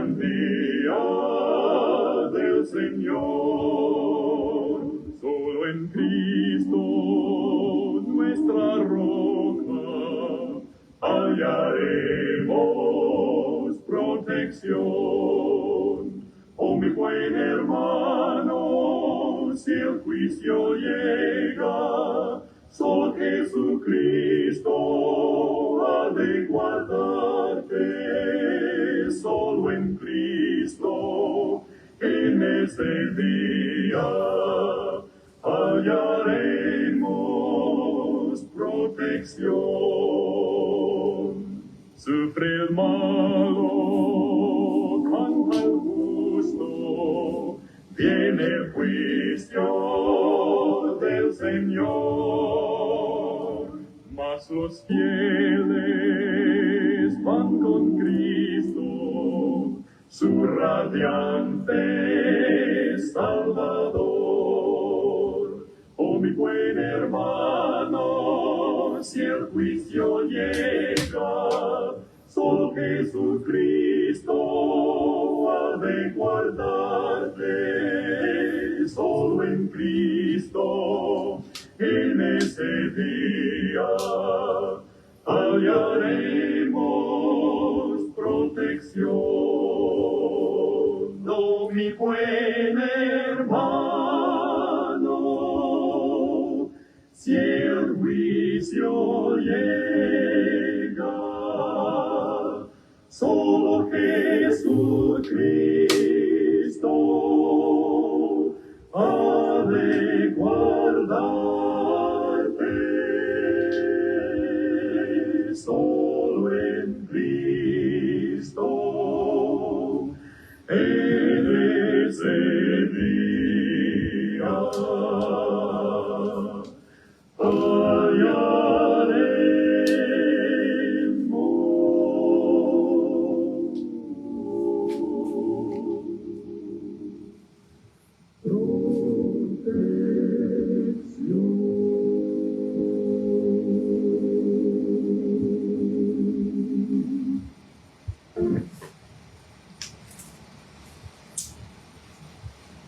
gran día del Señor. Solo en Cristo, nuestra roca, hallaremos protección. Oh, mi buen hermano, si el juicio llega, solo Jesucristo ha de guardarte. Solo en Cristo, en ese día, hallaremos protección. Sufre el malo, canta el justo, viene el juicio del Señor. Mas los fieles van con Cristo, su radiante Salvador. Oh, mi buen hermano, si el juicio llega, solo Jesucristo ha de guardarte. Solo en Cristo, en ese día, hallaremos protección. Oh, mi buen hermano, si el juicio llega, solo Jesucristo ha de guardarte. Solo en Cristo, en ese día,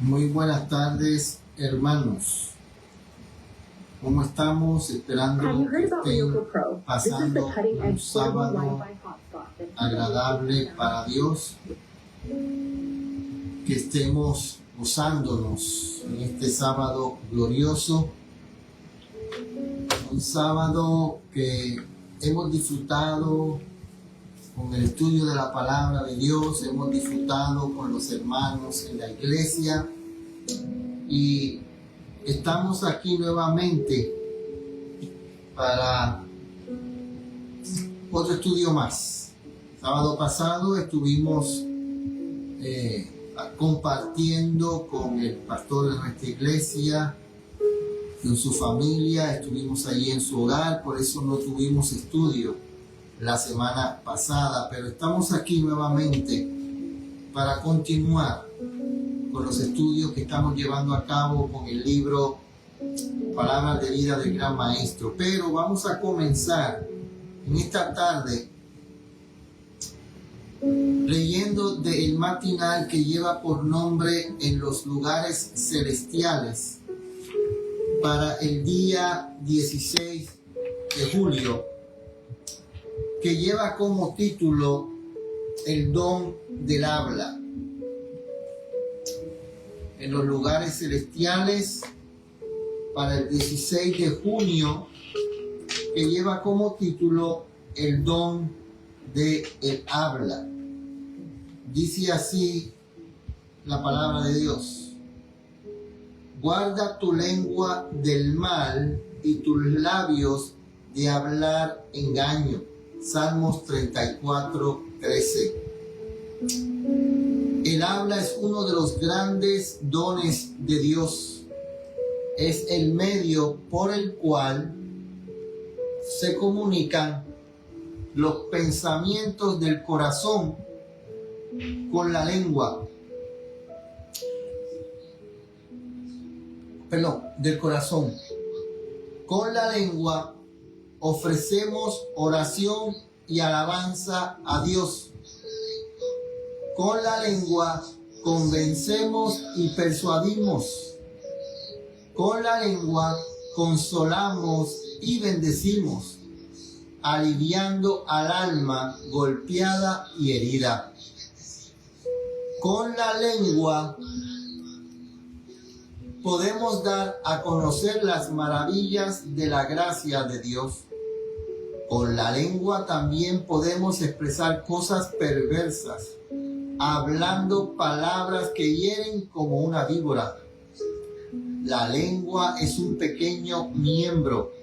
Muy buenas tardes, hermanos. ¿Cómo estamos? Esperando que estén pasando un sábado agradable para Dios, que estemos gozándonos en este sábado glorioso, un sábado que hemos disfrutado con el estudio de la palabra de Dios, hemos disfrutado con los hermanos en la iglesia y estamos aquí nuevamente para otro estudio más. Sábado pasado estuvimos compartiendo con el pastor de nuestra iglesia, con su familia, estuvimos allí en su hogar, por eso no tuvimos estudio la semana pasada, pero estamos aquí nuevamente para continuar con los estudios que estamos llevando a cabo con el libro Palabras de Vida del Gran Maestro. Pero vamos a comenzar en esta tarde leyendo del matinal que lleva por nombre En los lugares celestiales para el día 16 de julio, que lleva como título El don del habla. En los lugares celestiales para el 16 de junio, que lleva como título El don del habla. Dice así la palabra de Dios: guarda tu lengua del mal y tus labios de hablar engaño. Salmos 34:13. El habla es uno de los grandes dones de Dios. Es el medio por el cual se comunican los pensamientos del corazón con la lengua. Del corazón. Con la lengua ofrecemos oración y alabanza a Dios. Con la lengua convencemos y persuadimos. Con la lengua consolamos y bendecimos, aliviando al alma golpeada y herida. Con la lengua podemos dar a conocer las maravillas de la gracia de Dios. Con la lengua también podemos expresar cosas perversas, hablando palabras que hieren como una víbora. La lengua es un pequeño miembro,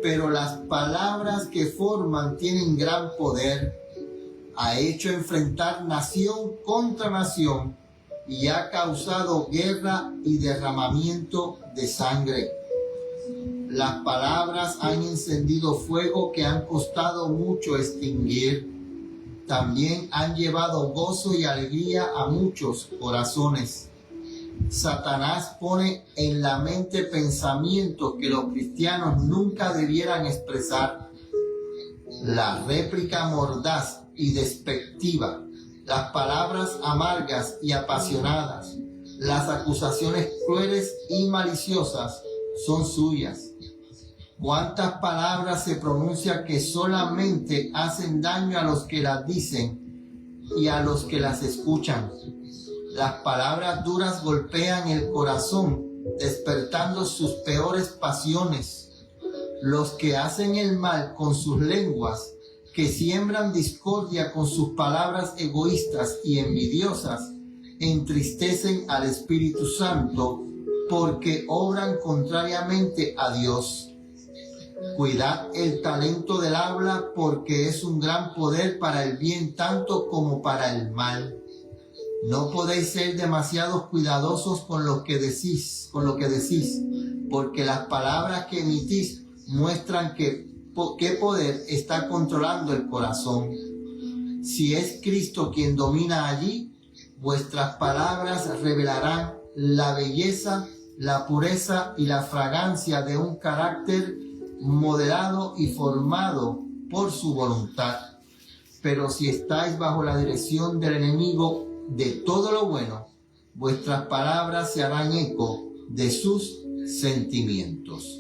pero las palabras que forman tienen gran poder. Ha hecho enfrentar nación contra nación y ha causado guerra y derramamiento de sangre. Las palabras han encendido fuego que han costado mucho extinguir. También han llevado gozo y alegría a muchos corazones. Satanás pone en la mente pensamientos que los cristianos nunca debieran expresar. La réplica mordaz y despectiva, las palabras amargas y apasionadas, las acusaciones crueles y maliciosas son suyas. ¿Cuántas palabras se pronuncian que solamente hacen daño a los que las dicen y a los que las escuchan? Las palabras duras golpean el corazón, despertando sus peores pasiones. Los que hacen el mal con sus lenguas, que siembran discordia con sus palabras egoístas y envidiosas, entristecen al Espíritu Santo porque obran contrariamente a Dios. Cuidad el talento del habla porque es un gran poder para el bien tanto como para el mal. No podéis ser demasiado cuidadosos con lo que decís, porque las palabras que emitís muestran qué poder está controlando el corazón. Si es Cristo quien domina allí, vuestras palabras revelarán la belleza, la pureza y la fragancia de un carácter modelado y formado por su voluntad. Pero si estáis bajo la dirección del enemigo de todo lo bueno, vuestras palabras se harán eco de sus sentimientos.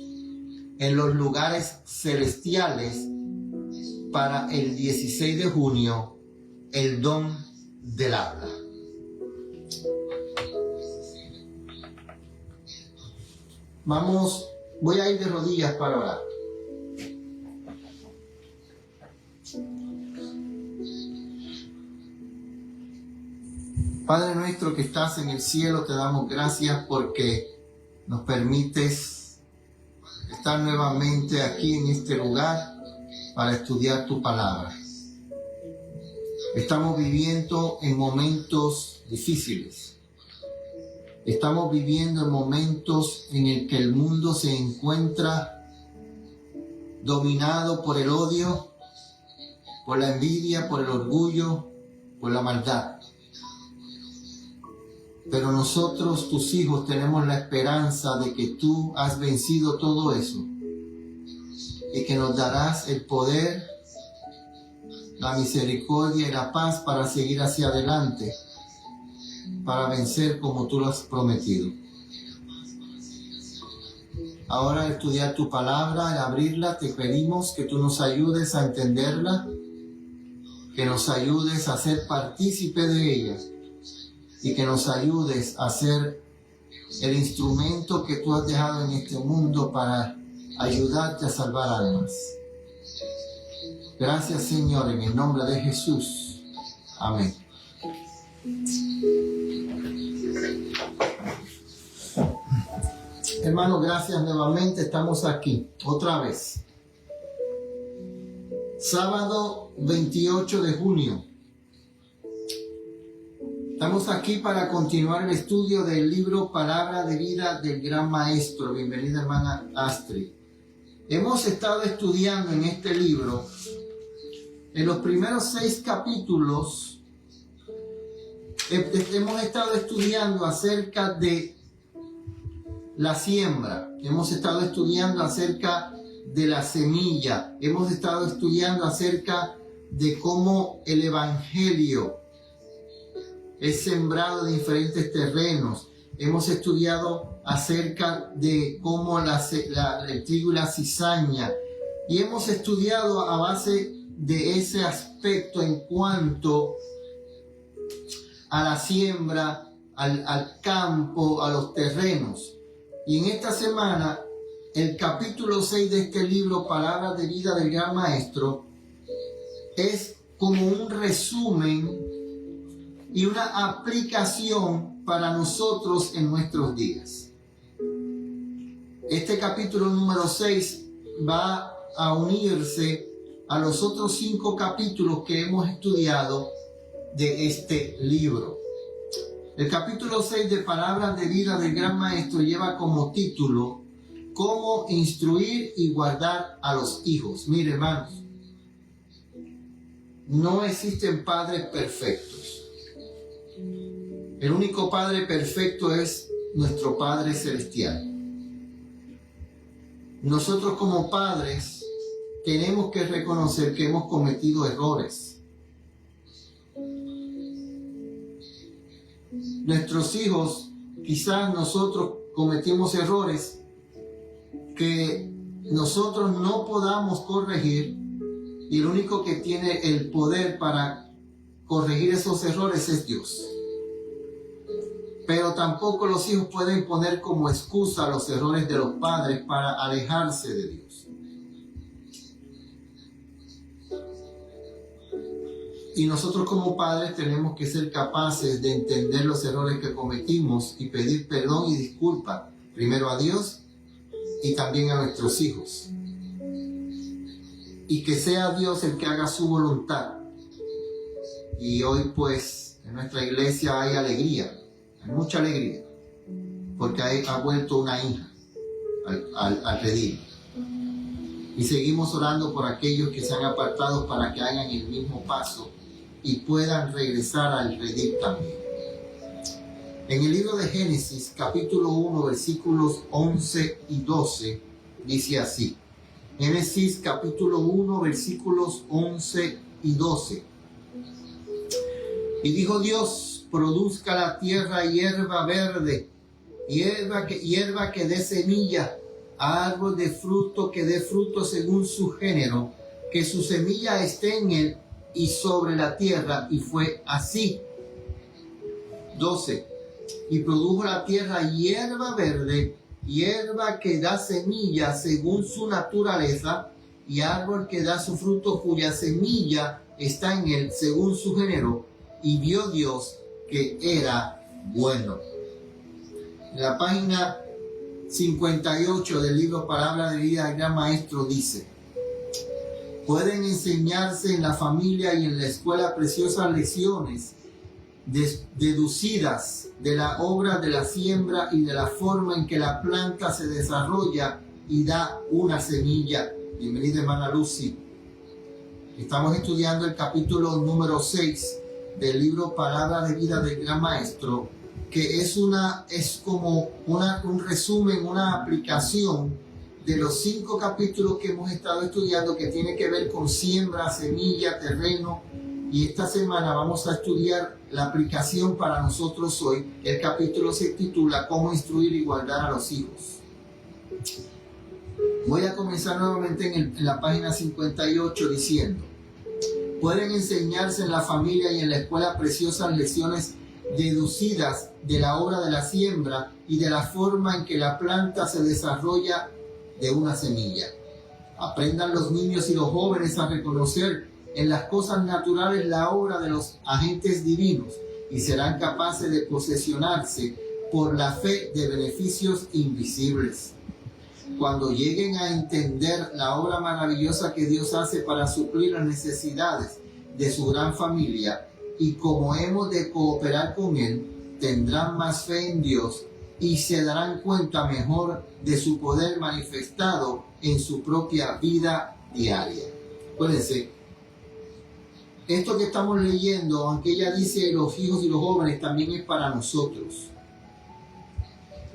En los lugares celestiales, para el 16 de junio, el don del habla. Voy a ir de rodillas para orar. Padre nuestro que estás en el cielo, te damos gracias porque nos permites estar nuevamente aquí en este lugar para estudiar tu palabra. Estamos viviendo en momentos difíciles. Estamos viviendo en momentos en el que el mundo se encuentra dominado por el odio, por la envidia, por el orgullo, por la maldad. Pero nosotros, tus hijos, tenemos la esperanza de que tú has vencido todo eso y que nos darás el poder, la misericordia y la paz para seguir hacia adelante, para vencer como tú lo has prometido. Ahora, al estudiar tu palabra, al abrirla, te pedimos que tú nos ayudes a entenderla, que nos ayudes a ser partícipe de ella, y que nos ayudes a ser el instrumento que tú has dejado en este mundo para ayudarte a salvar almas. Gracias, Señor, en el nombre de Jesús. Amén. Hermanos, gracias nuevamente. Estamos aquí, otra vez. Sábado 28 de junio. Estamos aquí para continuar el estudio del libro Palabra de Vida del Gran Maestro. Bienvenida, hermana Astrid. Hemos estado estudiando en este libro, en los primeros 6 capítulos, hemos estado estudiando acerca de la siembra, hemos estado estudiando acerca de la semilla, hemos estado estudiando acerca de cómo el Evangelio es sembrado en diferentes terrenos. Hemos estudiado acerca de cómo el trigo y la cizaña, y hemos estudiado a base de ese aspecto en cuanto a la siembra, al campo, a los terrenos. Y en esta semana, el capítulo 6 de este libro, Palabras de Vida del Gran Maestro, es como un resumen y una aplicación para nosotros en nuestros días. Este capítulo número 6 va a unirse a los otros 5 capítulos que hemos estudiado de este libro. El capítulo 6 de Palabras de Vida del Gran Maestro lleva como título Cómo instruir y guardar a los hijos. Mire, hermanos, no existen padres perfectos. El único Padre perfecto es nuestro Padre Celestial. Nosotros como padres tenemos que reconocer que hemos cometido errores. Nuestros hijos, quizás nosotros cometimos errores que nosotros no podamos corregir, y el único que tiene el poder para corregir esos errores es Dios. Pero tampoco los hijos pueden poner como excusa los errores de los padres para alejarse de Dios. Y nosotros como padres tenemos que ser capaces de entender los errores que cometimos y pedir perdón y disculpa, primero a Dios y también a nuestros hijos. Y que sea Dios el que haga su voluntad. Y hoy pues en nuestra iglesia hay alegría, hay mucha alegría, porque ha vuelto una hija al redil. Y seguimos orando por aquellos que se han apartado para que hagan el mismo paso y puedan regresar al redil también. En el libro de Génesis, capítulo 1, versículos 11 y 12, dice así. Génesis, capítulo 1, versículos 11 y 12. Y dijo Dios, produzca la tierra hierba verde, hierba que dé semilla, árbol de fruto que dé fruto según su género, que su semilla esté en él y sobre la tierra, y fue así. 12. Y produjo la tierra hierba verde, hierba que da semilla según su naturaleza, y árbol que da su fruto cuya semilla está en él según su género, y vio Dios que era bueno. En la página 58 del libro Palabra de Vida del Gran Maestro dice: pueden enseñarse en la familia y en la escuela preciosas lecciones deducidas de la obra de la siembra y de la forma en que la planta se desarrolla y da una semilla. Bienvenida, hermana Lucy. Estamos estudiando el capítulo número 6 del libro Palabra de Vida del Gran Maestro, que es como un resumen, una aplicación de los 5 capítulos que hemos estado estudiando, que tiene que ver con siembra, semilla, terreno. Y esta semana vamos a estudiar la aplicación para nosotros hoy. El capítulo se titula Cómo instruir y guardar a los hijos. Voy a comenzar nuevamente en la página 58 diciendo: pueden enseñarse en la familia y en la escuela preciosas lecciones deducidas de la obra de la siembra y de la forma en que la planta se desarrolla de una semilla. Aprendan los niños y los jóvenes a reconocer en las cosas naturales la obra de los agentes divinos y serán capaces de posesionarse por la fe de beneficios invisibles. Cuando lleguen a entender la obra maravillosa que Dios hace para suplir las necesidades de su gran familia y cómo hemos de cooperar con Él, tendrán más fe en Dios y se darán cuenta mejor de su poder manifestado en su propia vida diaria. Acuérdense, esto que estamos leyendo, aunque ella dice los hijos y los jóvenes, también es para nosotros.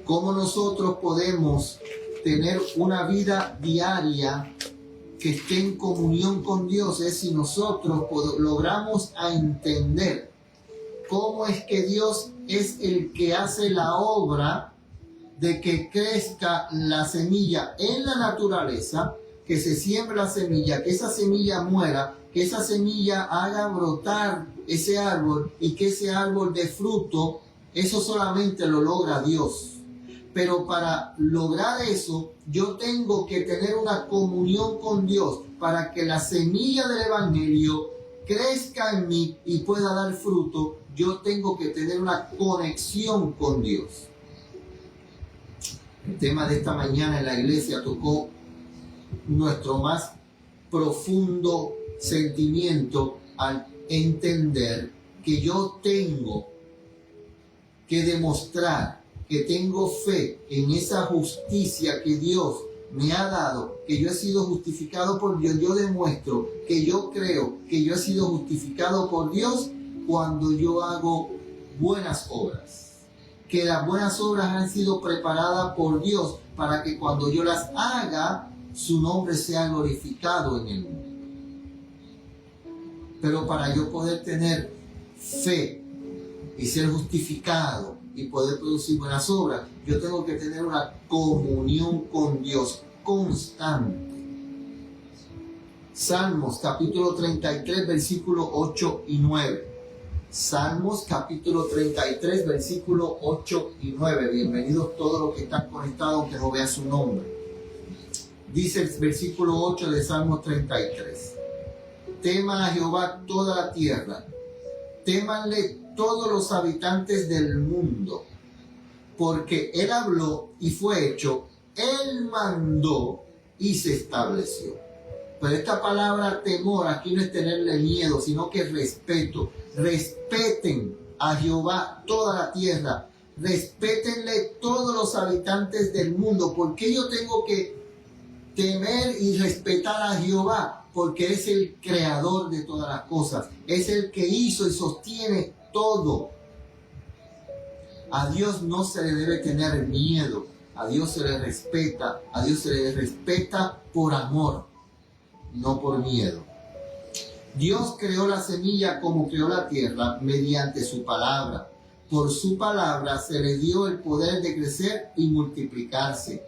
¿Cómo nosotros podemos tener una vida diaria que esté en comunión con Dios? Es si nosotros logramos a entender cómo es que Dios es el que hace la obra de que crezca la semilla en la naturaleza, que se siembre la semilla, que esa semilla muera, que esa semilla haga brotar ese árbol y que ese árbol dé fruto. Eso solamente lo logra Dios. Pero para lograr eso, yo tengo que tener una comunión con Dios para que la semilla del Evangelio crezca en mí y pueda dar fruto. Yo tengo que tener una conexión con Dios. El tema de esta mañana en la iglesia tocó nuestro más profundo sentimiento al entender que yo tengo que demostrar que tengo fe en esa justicia que Dios me ha dado, que yo he sido justificado por Dios. Yo demuestro que yo creo que yo he sido justificado por Dios cuando yo hago buenas obras. Que las buenas obras han sido preparadas por Dios para que cuando yo las haga, su nombre sea glorificado en el mundo. Pero para yo poder tener fe y ser justificado y poder producir buenas obras, yo tengo que tener una comunión con Dios constante. Salmos capítulo 33, versículos 8 y 9. Salmos capítulo 33, versículos 8 y 9. Bienvenidos todos los que están conectados, aunque no vean su nombre. Dice el versículo 8 de Salmos 33. Teman a Jehová toda la tierra, témanle todos los habitantes del mundo, porque Él habló y fue hecho, Él mandó y se estableció. Pero esta palabra temor aquí no es tenerle miedo, sino que respeto. Respeten a Jehová toda la tierra, respétenle todos los habitantes del mundo. ¿Por qué yo tengo que temer y respetar a Jehová? Porque es el creador de todas las cosas, es el que hizo y sostiene todo. A Dios no se le debe tener miedo, a Dios se le respeta, a Dios se le respeta por amor, no por miedo. Dios creó la semilla como creó la tierra mediante su palabra. Por su palabra se le dio el poder de crecer y multiplicarse.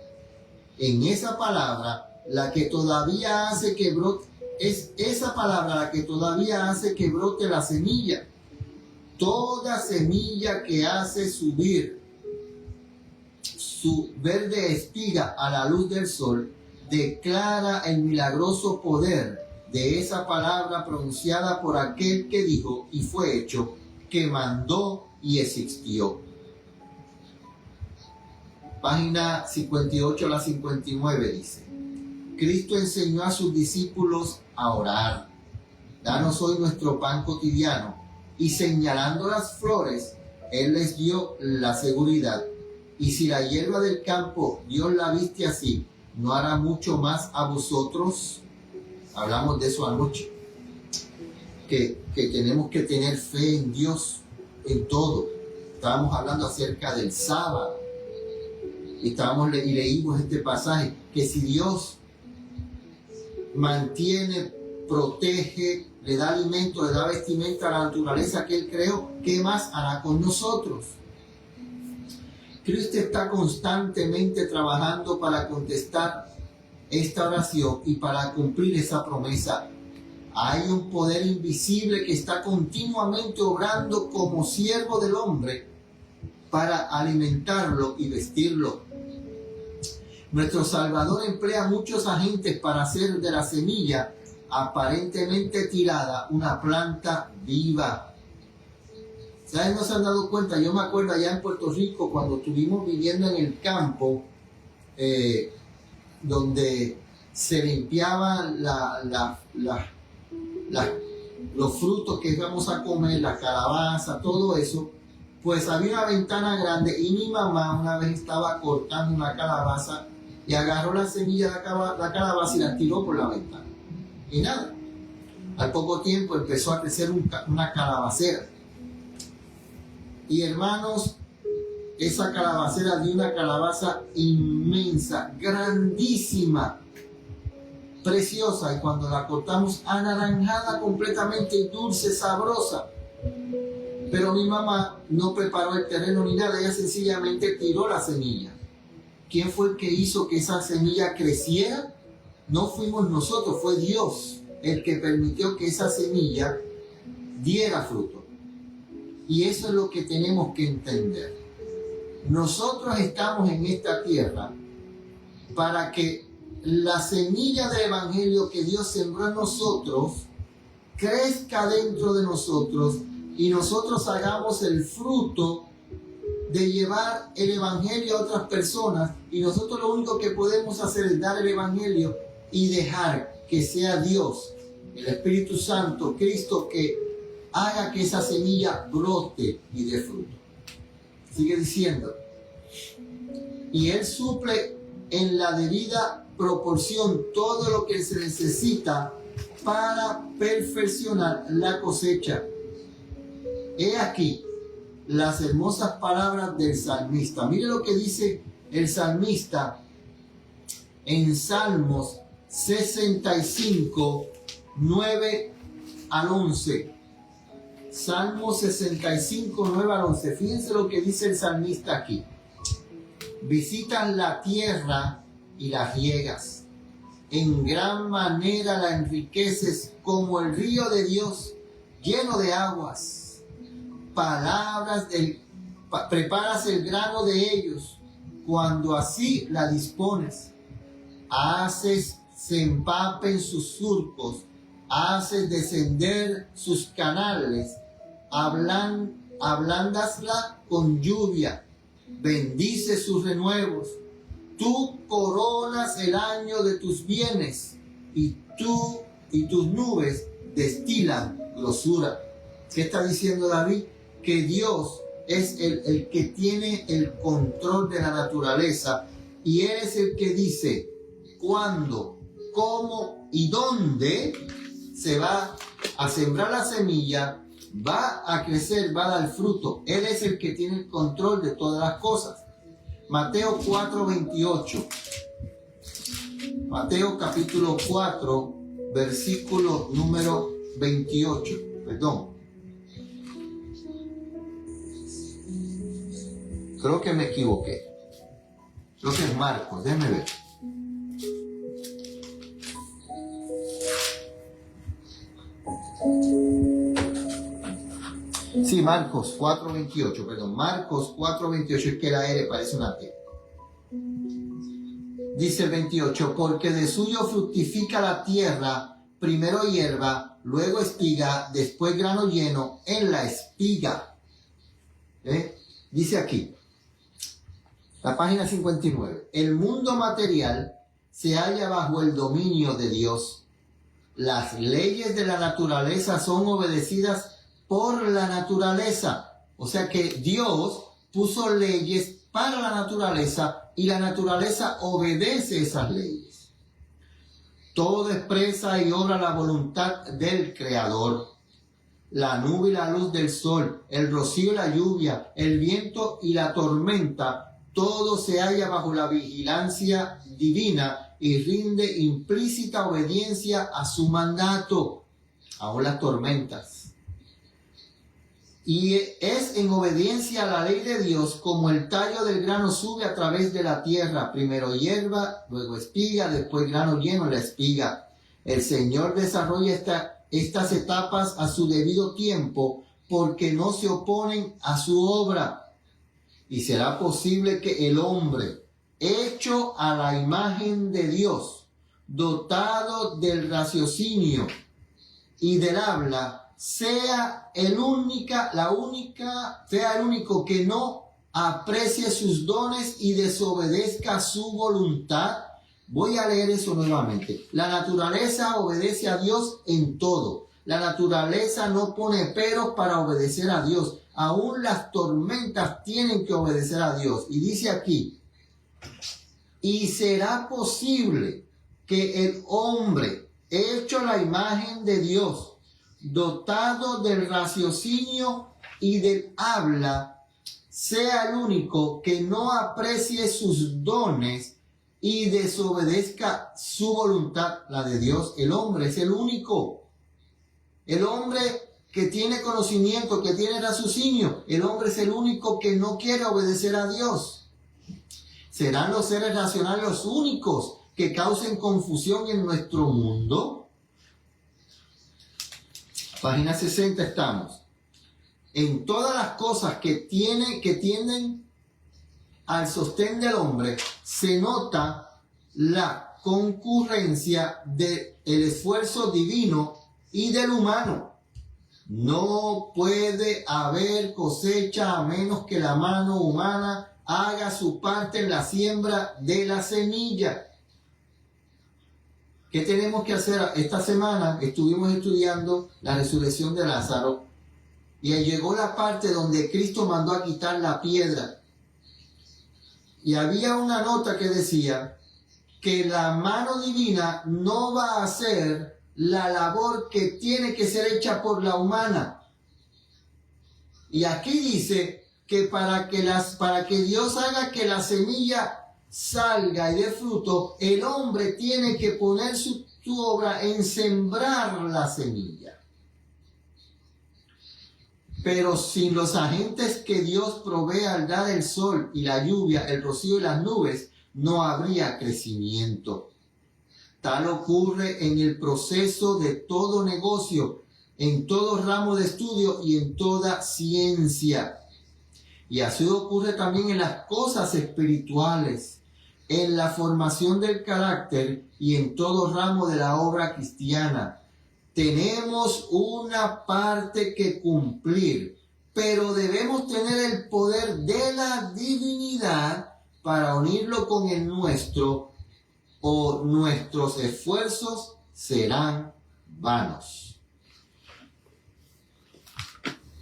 En esa palabra, la que todavía hace que brote, es esa palabra la que todavía hace que brote la semilla. Toda semilla que hace subir su verde espiga a la luz del sol declara el milagroso poder de esa palabra pronunciada por aquel que dijo y fue hecho, que mandó y existió. Página 58 a la 59 dice: Cristo enseñó a sus discípulos a orar. Danos hoy nuestro pan cotidiano. Y señalando las flores, Él les dio la seguridad. Y si la hierba del campo Dios la viste así, ¿no hará mucho más a vosotros? Hablamos de eso anoche. Que tenemos que tener fe en Dios en todo. Estábamos hablando acerca del sábado. Y leímos este pasaje. Que si Dios mantiene, protege, le da alimento, le da vestimenta a la naturaleza que Él creó, ¿qué más hará con nosotros? Cristo está constantemente trabajando para contestar esta oración y para cumplir esa promesa. Hay un poder invisible que está continuamente obrando como siervo del hombre para alimentarlo y vestirlo. Nuestro Salvador emplea muchos agentes para hacer de la semilla aparentemente tirada una planta viva. ¿Saben? ¿No se han dado cuenta? Yo me acuerdo allá en Puerto Rico cuando estuvimos viviendo en el campo, donde se limpiaban los frutos que íbamos a comer, la calabaza, todo eso. Pues había una ventana grande y mi mamá una vez estaba cortando una calabaza y agarró la semilla de la calabaza y la tiró por la ventana. Y nada, al poco tiempo empezó a crecer una calabacera. Y hermanos, esa calabacera dio una calabaza inmensa, grandísima, preciosa. Y cuando la cortamos, anaranjada completamente, dulce, sabrosa. Pero mi mamá no preparó el terreno ni nada, ella sencillamente tiró la semilla. ¿Quién fue el que hizo que esa semilla creciera? No fuimos nosotros, fue Dios el que permitió que esa semilla diera fruto. Y eso es lo que tenemos que entender. Nosotros estamos en esta tierra para que la semilla del evangelio que Dios sembró en nosotros crezca dentro de nosotros y nosotros hagamos el fruto de llevar el evangelio a otras personas, y nosotros lo único que podemos hacer es dar el evangelio y dejar que sea Dios, el Espíritu Santo, Cristo, que haga que esa semilla brote y dé fruto. Sigue diciendo, y Él suple en la debida proporción todo lo que se necesita para perfeccionar la cosecha. He aquí las hermosas palabras del salmista. Mire lo que dice el salmista en Salmos 65, 9 al 11. Salmos 65, 9 al 11. Fíjense lo que dice el salmista aquí. Visitas la tierra y la riegas. En gran manera la enriqueces como el río de Dios, lleno de aguas. Preparas el grano de ellos, cuando así la dispones. Haces se empapen sus surcos, haces descender sus canales, ablandasla con lluvia, bendice sus renuevos. Tú coronas el año de tus bienes, y tus nubes destilan grosura. ¿Qué está diciendo David? Que Dios es el que tiene el control de la naturaleza, y Él es el que dice cuándo, cómo y dónde se va a sembrar la semilla, va a crecer, va a dar fruto. Él es el que tiene el control de todas las cosas. Mateo 4:28. Mateo capítulo 4, versículo número 28. Perdón. Creo que me equivoqué. Creo que es Marcos, déjeme ver. Sí, Marcos 4:28, perdón. Marcos 4:28, es que la R parece una T. Dice el 28, porque de suyo fructifica la tierra, primero hierba, luego espiga, después grano lleno en la espiga. Dice aquí, la página 59, el mundo material se halla bajo el dominio de Dios. Las leyes de la naturaleza son obedecidas por la naturaleza. O sea que Dios puso leyes para la naturaleza y la naturaleza obedece esas leyes. Todo expresa y obra la voluntad del Creador. La nube y la luz del sol, el rocío y la lluvia, el viento y la tormenta, todo se halla bajo la vigilancia divina y rinde implícita obediencia a su mandato. Aún las tormentas. Y es en obediencia a la ley de Dios como el tallo del grano sube a través de la tierra, primero hierba, luego espiga, después grano lleno en la espiga. El Señor desarrolla estas etapas a su debido tiempo, porque no se oponen a su obra. Y será posible que el hombre, hecho a la imagen de Dios, dotado del raciocinio y del habla, sea el único que no aprecie sus dones y desobedezca su voluntad. Voy a leer eso nuevamente. La naturaleza obedece a Dios en todo. La naturaleza no pone peros para obedecer a Dios. Aún las tormentas tienen que obedecer a Dios. Y dice aquí, y será posible que el hombre, hecho a la imagen de Dios, dotado del raciocinio y del habla, sea el único que no aprecie sus dones y desobedezca su voluntad, la de Dios. El hombre es el único. El hombre que tiene conocimiento, que tiene raciocinio. El hombre es el único que no quiere obedecer a Dios. ¿Serán los seres racionales los únicos que causen confusión en nuestro mundo? Página 60 estamos. En todas las cosas que tienden al sostén del hombre, se nota la concurrencia del esfuerzo divino y del humano. No puede haber cosecha a menos que la mano humana haga su parte en la siembra de la semilla. ¿Qué tenemos que hacer? Esta semana estuvimos estudiando la resurrección de Lázaro y llegó la parte donde Cristo mandó a quitar la piedra. Y había una nota que decía que la mano divina no va a hacer la labor que tiene que ser hecha por la humana. Y aquí dice que para que Dios haga que la semilla salga y dé fruto, el hombre tiene que poner su obra en sembrar la semilla. Pero sin los agentes que Dios provee al dar el sol y la lluvia, el rocío y las nubes, no habría crecimiento. Tal ocurre en el proceso de todo negocio, en todo ramo de estudio y en toda ciencia. Y así ocurre también en las cosas espirituales, en la formación del carácter y en todo ramo de la obra cristiana. Tenemos una parte que cumplir, pero debemos tener el poder de la divinidad para unirlo con el nuestro, o nuestros esfuerzos serán vanos.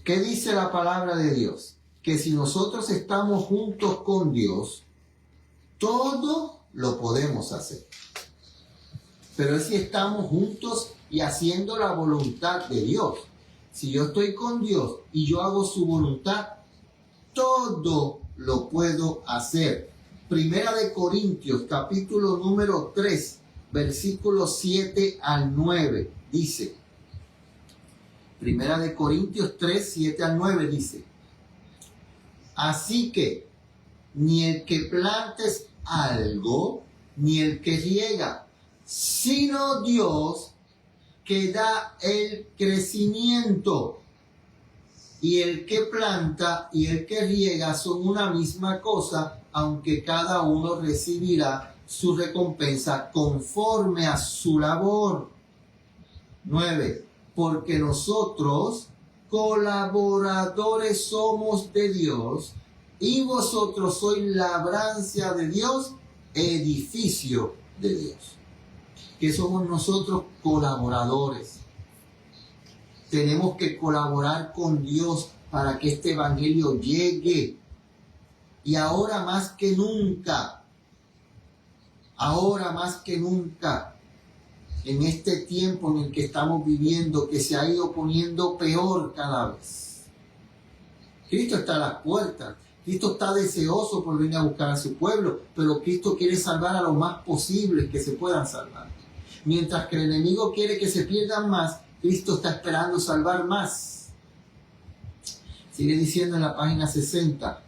¿Qué dice la palabra de Dios? Que si nosotros estamos juntos con Dios, todo lo podemos hacer. Pero es si estamos juntos y haciendo la voluntad de Dios. Si yo estoy con Dios y yo hago su voluntad, todo lo puedo hacer. Primera de Corintios, capítulo número 3, versículos 7 al 9, dice. Primera de Corintios 3, 7 al 9 dice. Así que ni el que plantes algo, ni el que riega, sino Dios que da el crecimiento. Y el que planta y el que riega son una misma cosa, aunque cada uno recibirá su recompensa conforme a su labor. 9. Porque nosotros colaboradores somos de Dios, y vosotros sois labranza de Dios, edificio de Dios. Que somos nosotros colaboradores. Tenemos que colaborar con Dios para que este evangelio llegue. Y ahora más que nunca, en este tiempo en el que estamos viviendo, que se ha ido poniendo peor cada vez. Cristo está a las puertas. Cristo está deseoso por venir a buscar a su pueblo, pero Cristo quiere salvar a los más posibles que se puedan salvar. Mientras que el enemigo quiere que se pierdan más, Cristo está esperando salvar más. Sigue diciendo en la página 60,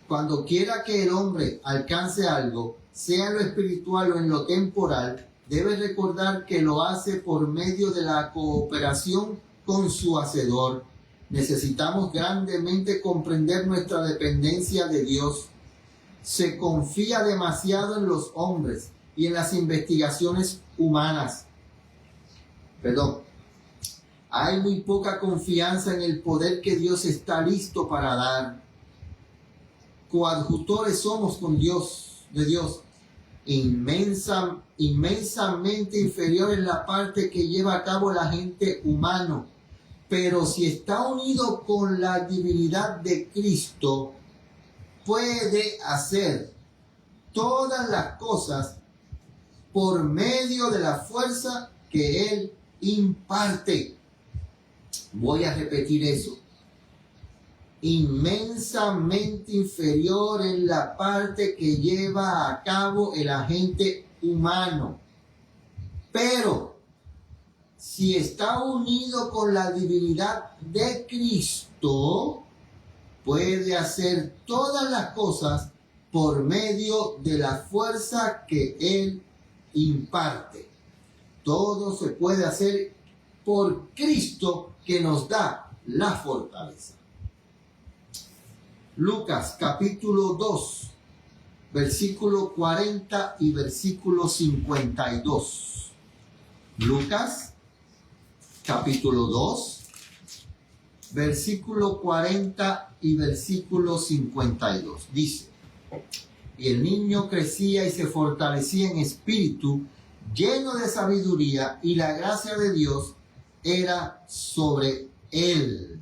cuando quiera que el hombre alcance algo, sea en lo espiritual o en lo temporal, debe recordar que lo hace por medio de la cooperación con su Hacedor. Necesitamos grandemente comprender nuestra dependencia de Dios. Se confía demasiado en los hombres y en las investigaciones humanas. Hay muy poca confianza en el poder que Dios está listo para dar. Coadjutores somos con Dios, de Dios. Inmensamente inferior en la parte que lleva a cabo el agente humano. Pero si está unido con la divinidad de Cristo, puede hacer todas las cosas por medio de la fuerza que Él imparte. Voy a repetir eso. Inmensamente inferior en la parte que lleva a cabo el agente humano. Pero si está unido con la divinidad de Cristo, puede hacer todas las cosas por medio de la fuerza que Él imparte. Todo se puede hacer por Cristo que nos da la fortaleza. Lucas capítulo 2, versículo 40 y versículo 52. Lucas capítulo 2, versículo 40 y versículo 52. Dice: y el niño crecía y se fortalecía en espíritu, lleno de sabiduría, y la gracia de Dios era sobre él.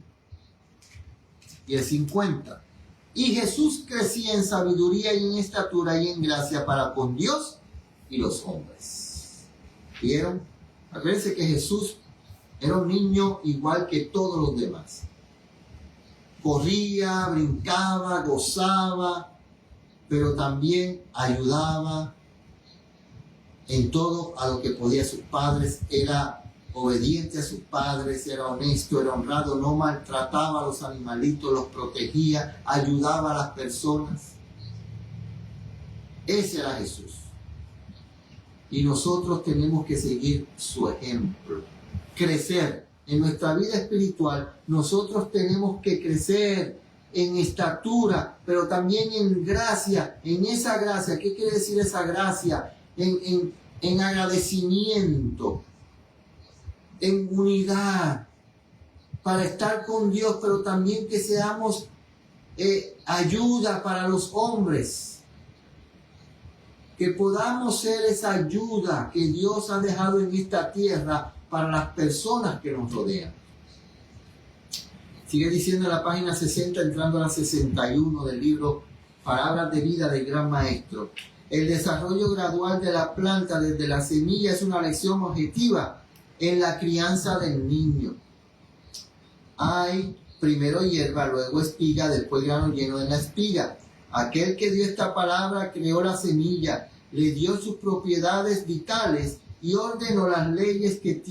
Y el 50. Y Jesús crecía en sabiduría y en estatura y en gracia para con Dios y los hombres. ¿Vieron? Acuérdense que Jesús era un niño igual que todos los demás. Corría, brincaba, gozaba, pero también ayudaba en todo a lo que podía. Sus padres, era obediente a sus padres, era honesto, era honrado, no maltrataba a los animalitos, los protegía, ayudaba a las personas. Ese era Jesús. Y nosotros tenemos que seguir su ejemplo, crecer en nuestra vida espiritual. Nosotros tenemos que crecer en estatura, pero también en gracia, en esa gracia. ¿Qué quiere decir esa gracia? En agradecimiento, en unidad, para estar con Dios, pero también que seamos ayuda para los hombres, que podamos ser esa ayuda que Dios ha dejado en esta tierra para las personas que nos rodean. Sigue diciendo en la página 60, entrando a la 61 del libro Palabras de Vida del Gran Maestro: el desarrollo gradual de la planta desde la semilla es una lección objetiva en la crianza del niño. Hay primero hierba, luego espiga, después grano lleno de la espiga. Aquel que dio esta palabra creó la semilla, le dio sus propiedades vitales y ordenó las leyes que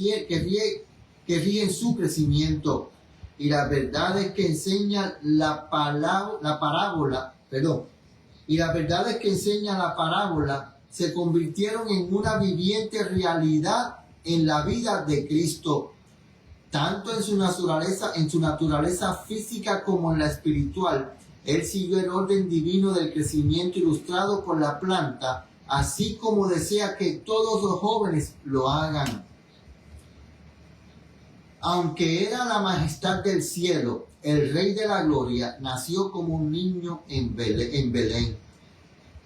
rigen su crecimiento. Y las verdades que enseña la parábola se convirtieron en una viviente realidad en la vida de Cristo, tanto en su naturaleza física como en la espiritual. Él siguió el orden divino del crecimiento ilustrado por la planta, así como desea que todos los jóvenes lo hagan. Aunque era la majestad del cielo, el Rey de la Gloria nació como un niño en Belén,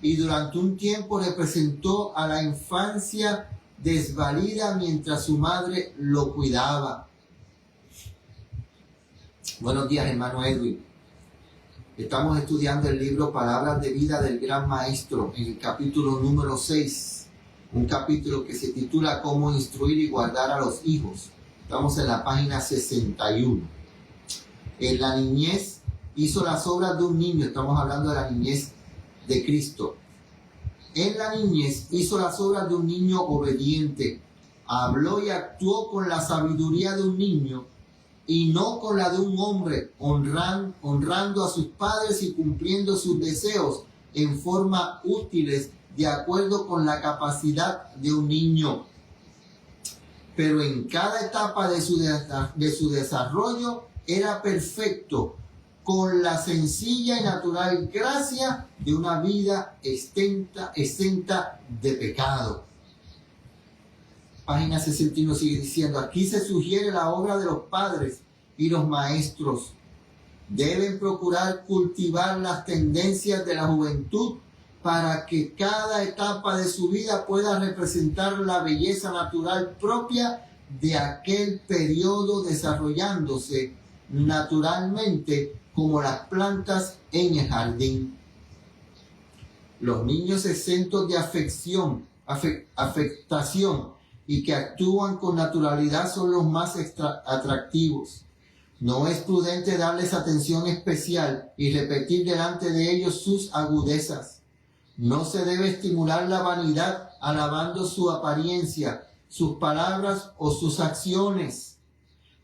y durante un tiempo representó a la infancia desvalida mientras su madre lo cuidaba. Buenos días, hermano Edwin. Estamos estudiando el libro Palabras de Vida del Gran Maestro, en el capítulo número 6, un capítulo que se titula Cómo instruir y guardar a los hijos. Estamos en la página 61. En la niñez hizo las obras de un niño. Estamos hablando de la niñez de Cristo. En la niñez hizo las obras de un niño obediente. Habló y actuó con la sabiduría de un niño y no con la de un hombre, honrando a sus padres y cumpliendo sus deseos en forma útiles, de acuerdo con la capacidad de un niño. Pero en cada etapa de su desarrollo era perfecto, con la sencilla y natural gracia de una vida exenta de pecado. Página 61 sigue diciendo: aquí se sugiere la obra de los padres y los maestros. Deben procurar cultivar las tendencias de la juventud para que cada etapa de su vida pueda representar la belleza natural propia de aquel periodo, desarrollándose naturalmente como las plantas en el jardín. Los niños exentos de afectación y que actúan con naturalidad son los más atractivos. No es prudente darles atención especial y repetir delante de ellos sus agudezas. No se debe estimular la vanidad alabando su apariencia, sus palabras o sus acciones,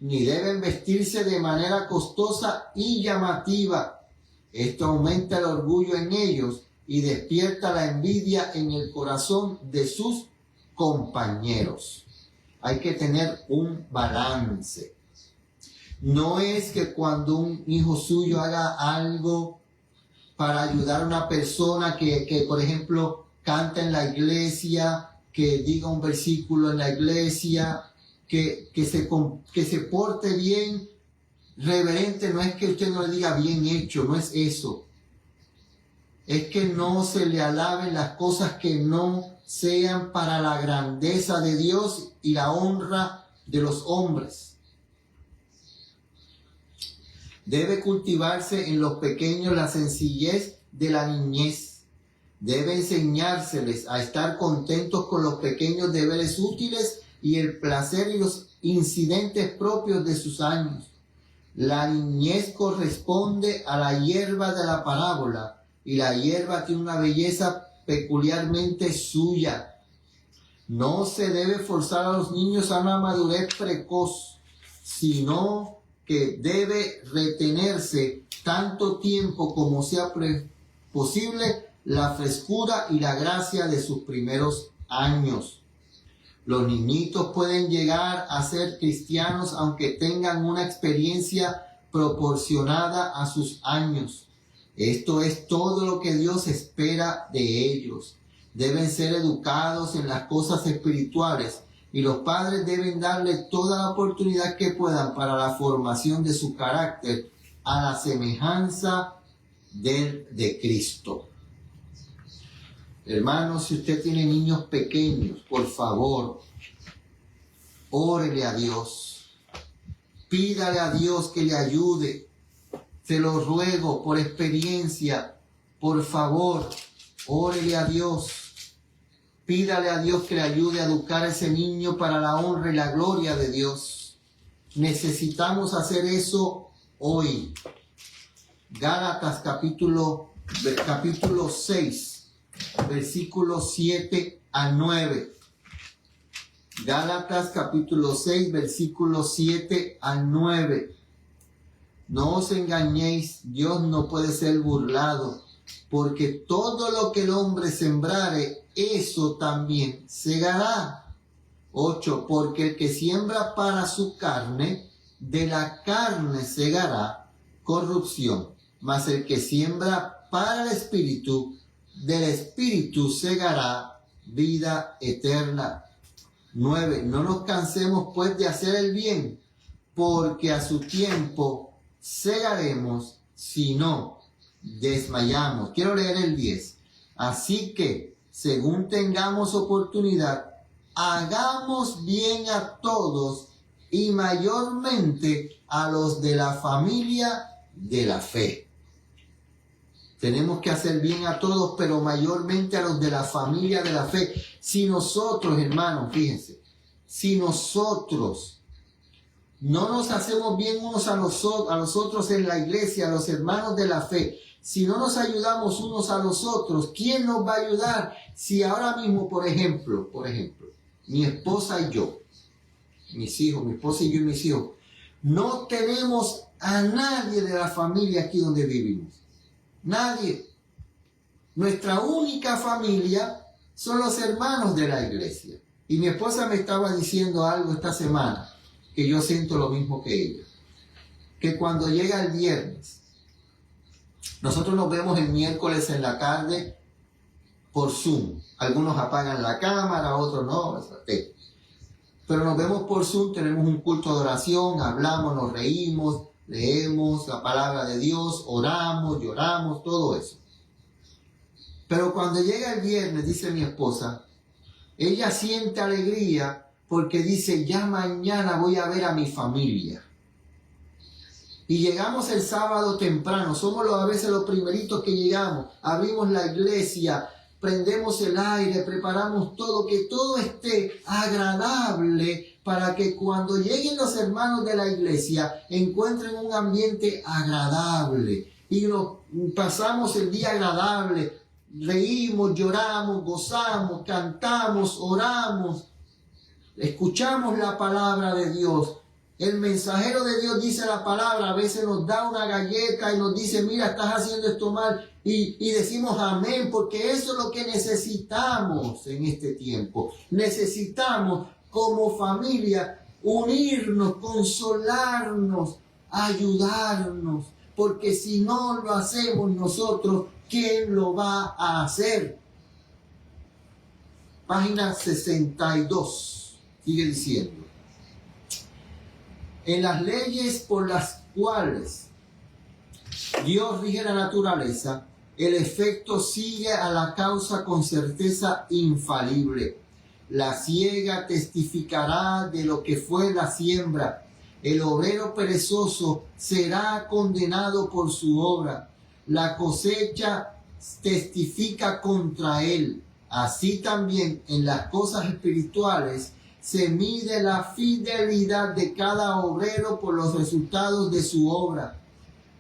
ni deben vestirse de manera costosa y llamativa. Esto aumenta el orgullo en ellos y despierta la envidia en el corazón de sus compañeros. Hay que tener un balance. No es que cuando un hijo suyo haga algo para ayudar a una persona que por ejemplo, canta en la iglesia, que diga un versículo en la iglesia, que se porte bien, reverente, no es que usted no le diga bien hecho, no es eso. Es que no se le alaben las cosas que no sean para la grandeza de Dios y la honra de los hombres. Debe cultivarse en los pequeños la sencillez de la niñez. Debe enseñárseles a estar contentos con los pequeños deberes útiles y el placer y los incidentes propios de sus años. La niñez corresponde a la hierba de la parábola y la hierba tiene una belleza peculiarmente suya. No se debe forzar a los niños a una madurez precoz, sino que debe retenerse tanto tiempo como sea posible la frescura y la gracia de sus primeros años. Los niñitos pueden llegar a ser cristianos aunque tengan una experiencia proporcionada a sus años. Esto es todo lo que Dios espera de ellos. Deben ser educados en las cosas espirituales y los padres deben darle toda la oportunidad que puedan para la formación de su carácter a la semejanza de Cristo. Hermanos, si usted tiene niños pequeños, por favor, órele a Dios. Pídale a Dios que le ayude. Se lo ruego por experiencia. Por favor, órele a Dios. Pídale a Dios que le ayude a educar a ese niño para la honra y la gloria de Dios. Necesitamos hacer eso hoy. Gálatas capítulo 6, versículos 7 a 9. Gálatas capítulo 6, versículos 7 a 9. No os engañéis, Dios no puede ser burlado, porque todo lo que el hombre sembrare, eso también segará. 8. Porque el que siembra para su carne, de la carne segará corrupción, mas el que siembra para el Espíritu, del Espíritu segará vida eterna. 9. No nos cansemos pues de hacer el bien, porque a su tiempo segaremos si no desmayamos. Quiero leer el 10. Así que, según tengamos oportunidad, hagamos bien a todos y mayormente a los de la familia de la fe. Tenemos que hacer bien a todos, pero mayormente a los de la familia de la fe. Si nosotros, hermanos, fíjense, si nosotros no nos hacemos bien unos a los otros en la iglesia, a los hermanos de la fe, si no nos ayudamos unos a los otros, ¿quién nos va a ayudar? Si ahora mismo, por ejemplo, mi esposa y yo, mis hijos, mi esposa y yo y mis hijos, no tenemos a nadie de la familia aquí donde vivimos. Nadie. Nuestra única familia son los hermanos de la iglesia. Y mi esposa me estaba diciendo algo esta semana, que yo siento lo mismo que ella. Que cuando llega el viernes, nosotros nos vemos el miércoles en la tarde por Zoom. Algunos apagan la cámara, otros no. Pero nos vemos por Zoom, tenemos un culto de oración, hablamos, nos reímos, leemos la palabra de Dios, oramos, lloramos, todo eso. Pero cuando llega el viernes, dice mi esposa, ella siente alegría porque dice, ya mañana voy a ver a mi familia. Y llegamos el sábado temprano, somos a veces los primeritos que llegamos, abrimos la iglesia, prendemos el aire, preparamos todo, que todo esté agradable para que cuando lleguen los hermanos de la iglesia encuentren un ambiente agradable y nos pasamos el día agradable, reímos, lloramos, gozamos, cantamos, oramos. escuchamos la palabra de Dios. El mensajero de Dios dice la palabra, a veces nos da una galleta y nos dice, mira, estás haciendo esto mal, y decimos amén, porque eso es lo que necesitamos en este tiempo. Necesitamos como familia unirnos, consolarnos, ayudarnos, porque si no lo hacemos nosotros, ¿quién lo va a hacer? Página 62, sigue diciendo. En las leyes por las cuales Dios rige la naturaleza, el efecto sigue a la causa con certeza infalible. La siega testificará de lo que fue la siembra. El obrero perezoso será condenado por su obra. La cosecha testifica contra él. Así también en las cosas espirituales se mide la fidelidad de cada obrero por los resultados de su obra.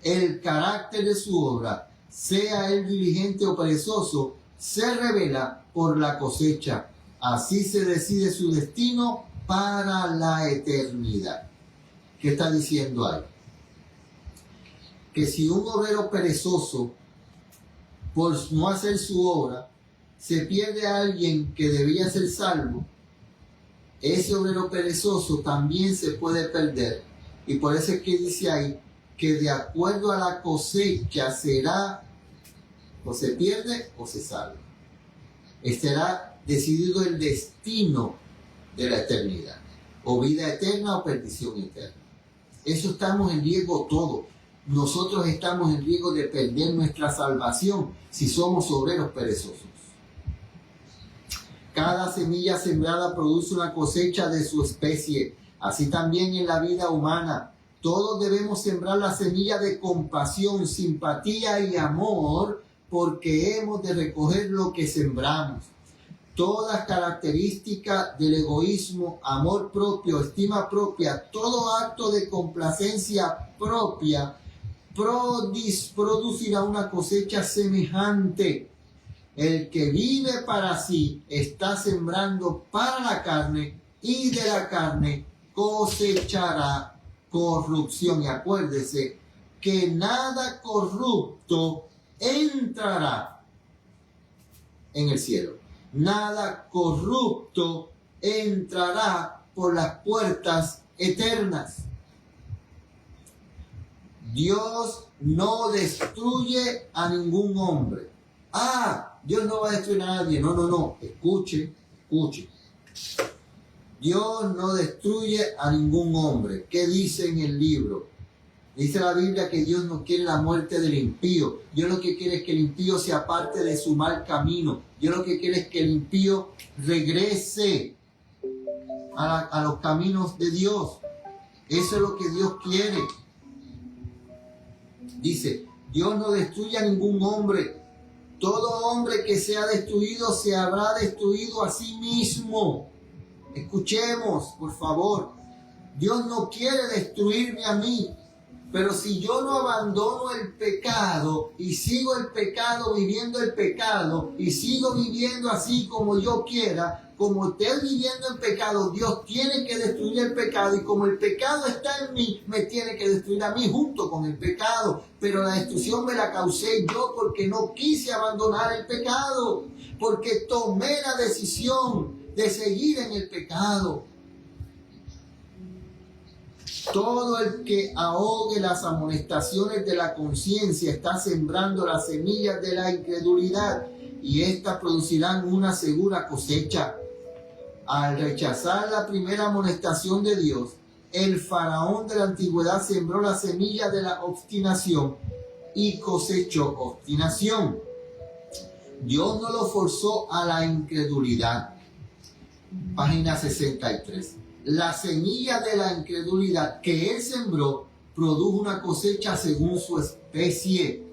El carácter de su obra, sea él diligente o perezoso, se revela por la cosecha. Así se decide su destino para la eternidad. ¿Qué está diciendo ahí? Que si un obrero perezoso, por no hacer su obra, se pierde a alguien que debía ser salvo, ese obrero perezoso también se puede perder. Y por eso es que dice ahí que de acuerdo a la cosecha será o se pierde o se salva. Estará decidido el destino de la eternidad, o vida eterna o perdición eterna. Eso estamos en riesgo todo. Nosotros estamos en riesgo de perder nuestra salvación si somos obreros perezosos. Cada semilla sembrada produce una cosecha de su especie. Así también en la vida humana. Todos debemos sembrar la semilla de compasión, simpatía y amor, porque hemos de recoger lo que sembramos. Todas características del egoísmo, amor propio, estima propia, todo acto de complacencia propia, producirá una cosecha semejante. El que vive para sí está sembrando para la carne, y de la carne cosechará corrupción. Y acuérdese que nada corrupto entrará en el cielo. Nada corrupto entrará por las puertas eternas. Dios no destruye a ningún hombre. Dios no va a destruir a nadie. No. Escuche. Dios no destruye a ningún hombre. ¿Qué dice en el libro? Dice la Biblia que Dios no quiere la muerte del impío. Dios lo que quiere es que el impío se aparte de su mal camino. Dios lo que quiere es que el impío regrese a los caminos de Dios. Eso es lo que Dios quiere. Dice, Dios no destruye a ningún hombre. Todo hombre que sea destruido se habrá destruido a sí mismo. Escuchemos, por favor. Dios no quiere destruirme a mí. Pero si yo no abandono el pecado y sigo el pecado, viviendo el pecado, y sigo viviendo así como yo quiera, como esté viviendo en pecado, Dios tiene que destruir el pecado, y como el pecado está en mí, me tiene que destruir a mí junto con el pecado. Pero la destrucción me la causé yo porque no quise abandonar el pecado, porque tomé la decisión de seguir en el pecado. Todo el que ahogue las amonestaciones de la conciencia está sembrando las semillas de la incredulidad, y éstas producirán una segura cosecha. Al rechazar la primera amonestación de Dios, el faraón de la antigüedad sembró la semilla de la obstinación y cosechó obstinación. Dios no lo forzó a la incredulidad. Página 63. La semilla de la incredulidad que él sembró produjo una cosecha según su especie.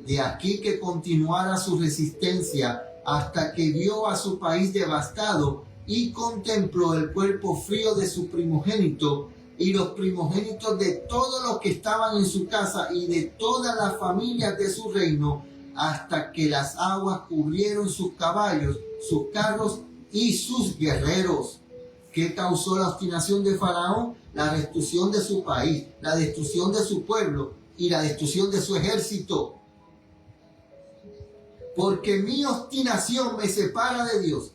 De aquí que continuara su resistencia hasta que vio a su país devastado y contempló el cuerpo frío de su primogénito y los primogénitos de todos los que estaban en su casa y de todas las familias de su reino, hasta que las aguas cubrieron sus caballos, sus carros y sus guerreros. ¿Qué causó la obstinación de Faraón? La destrucción de su país, la destrucción de su pueblo y la destrucción de su ejército. Porque mi obstinación me separa de Dios.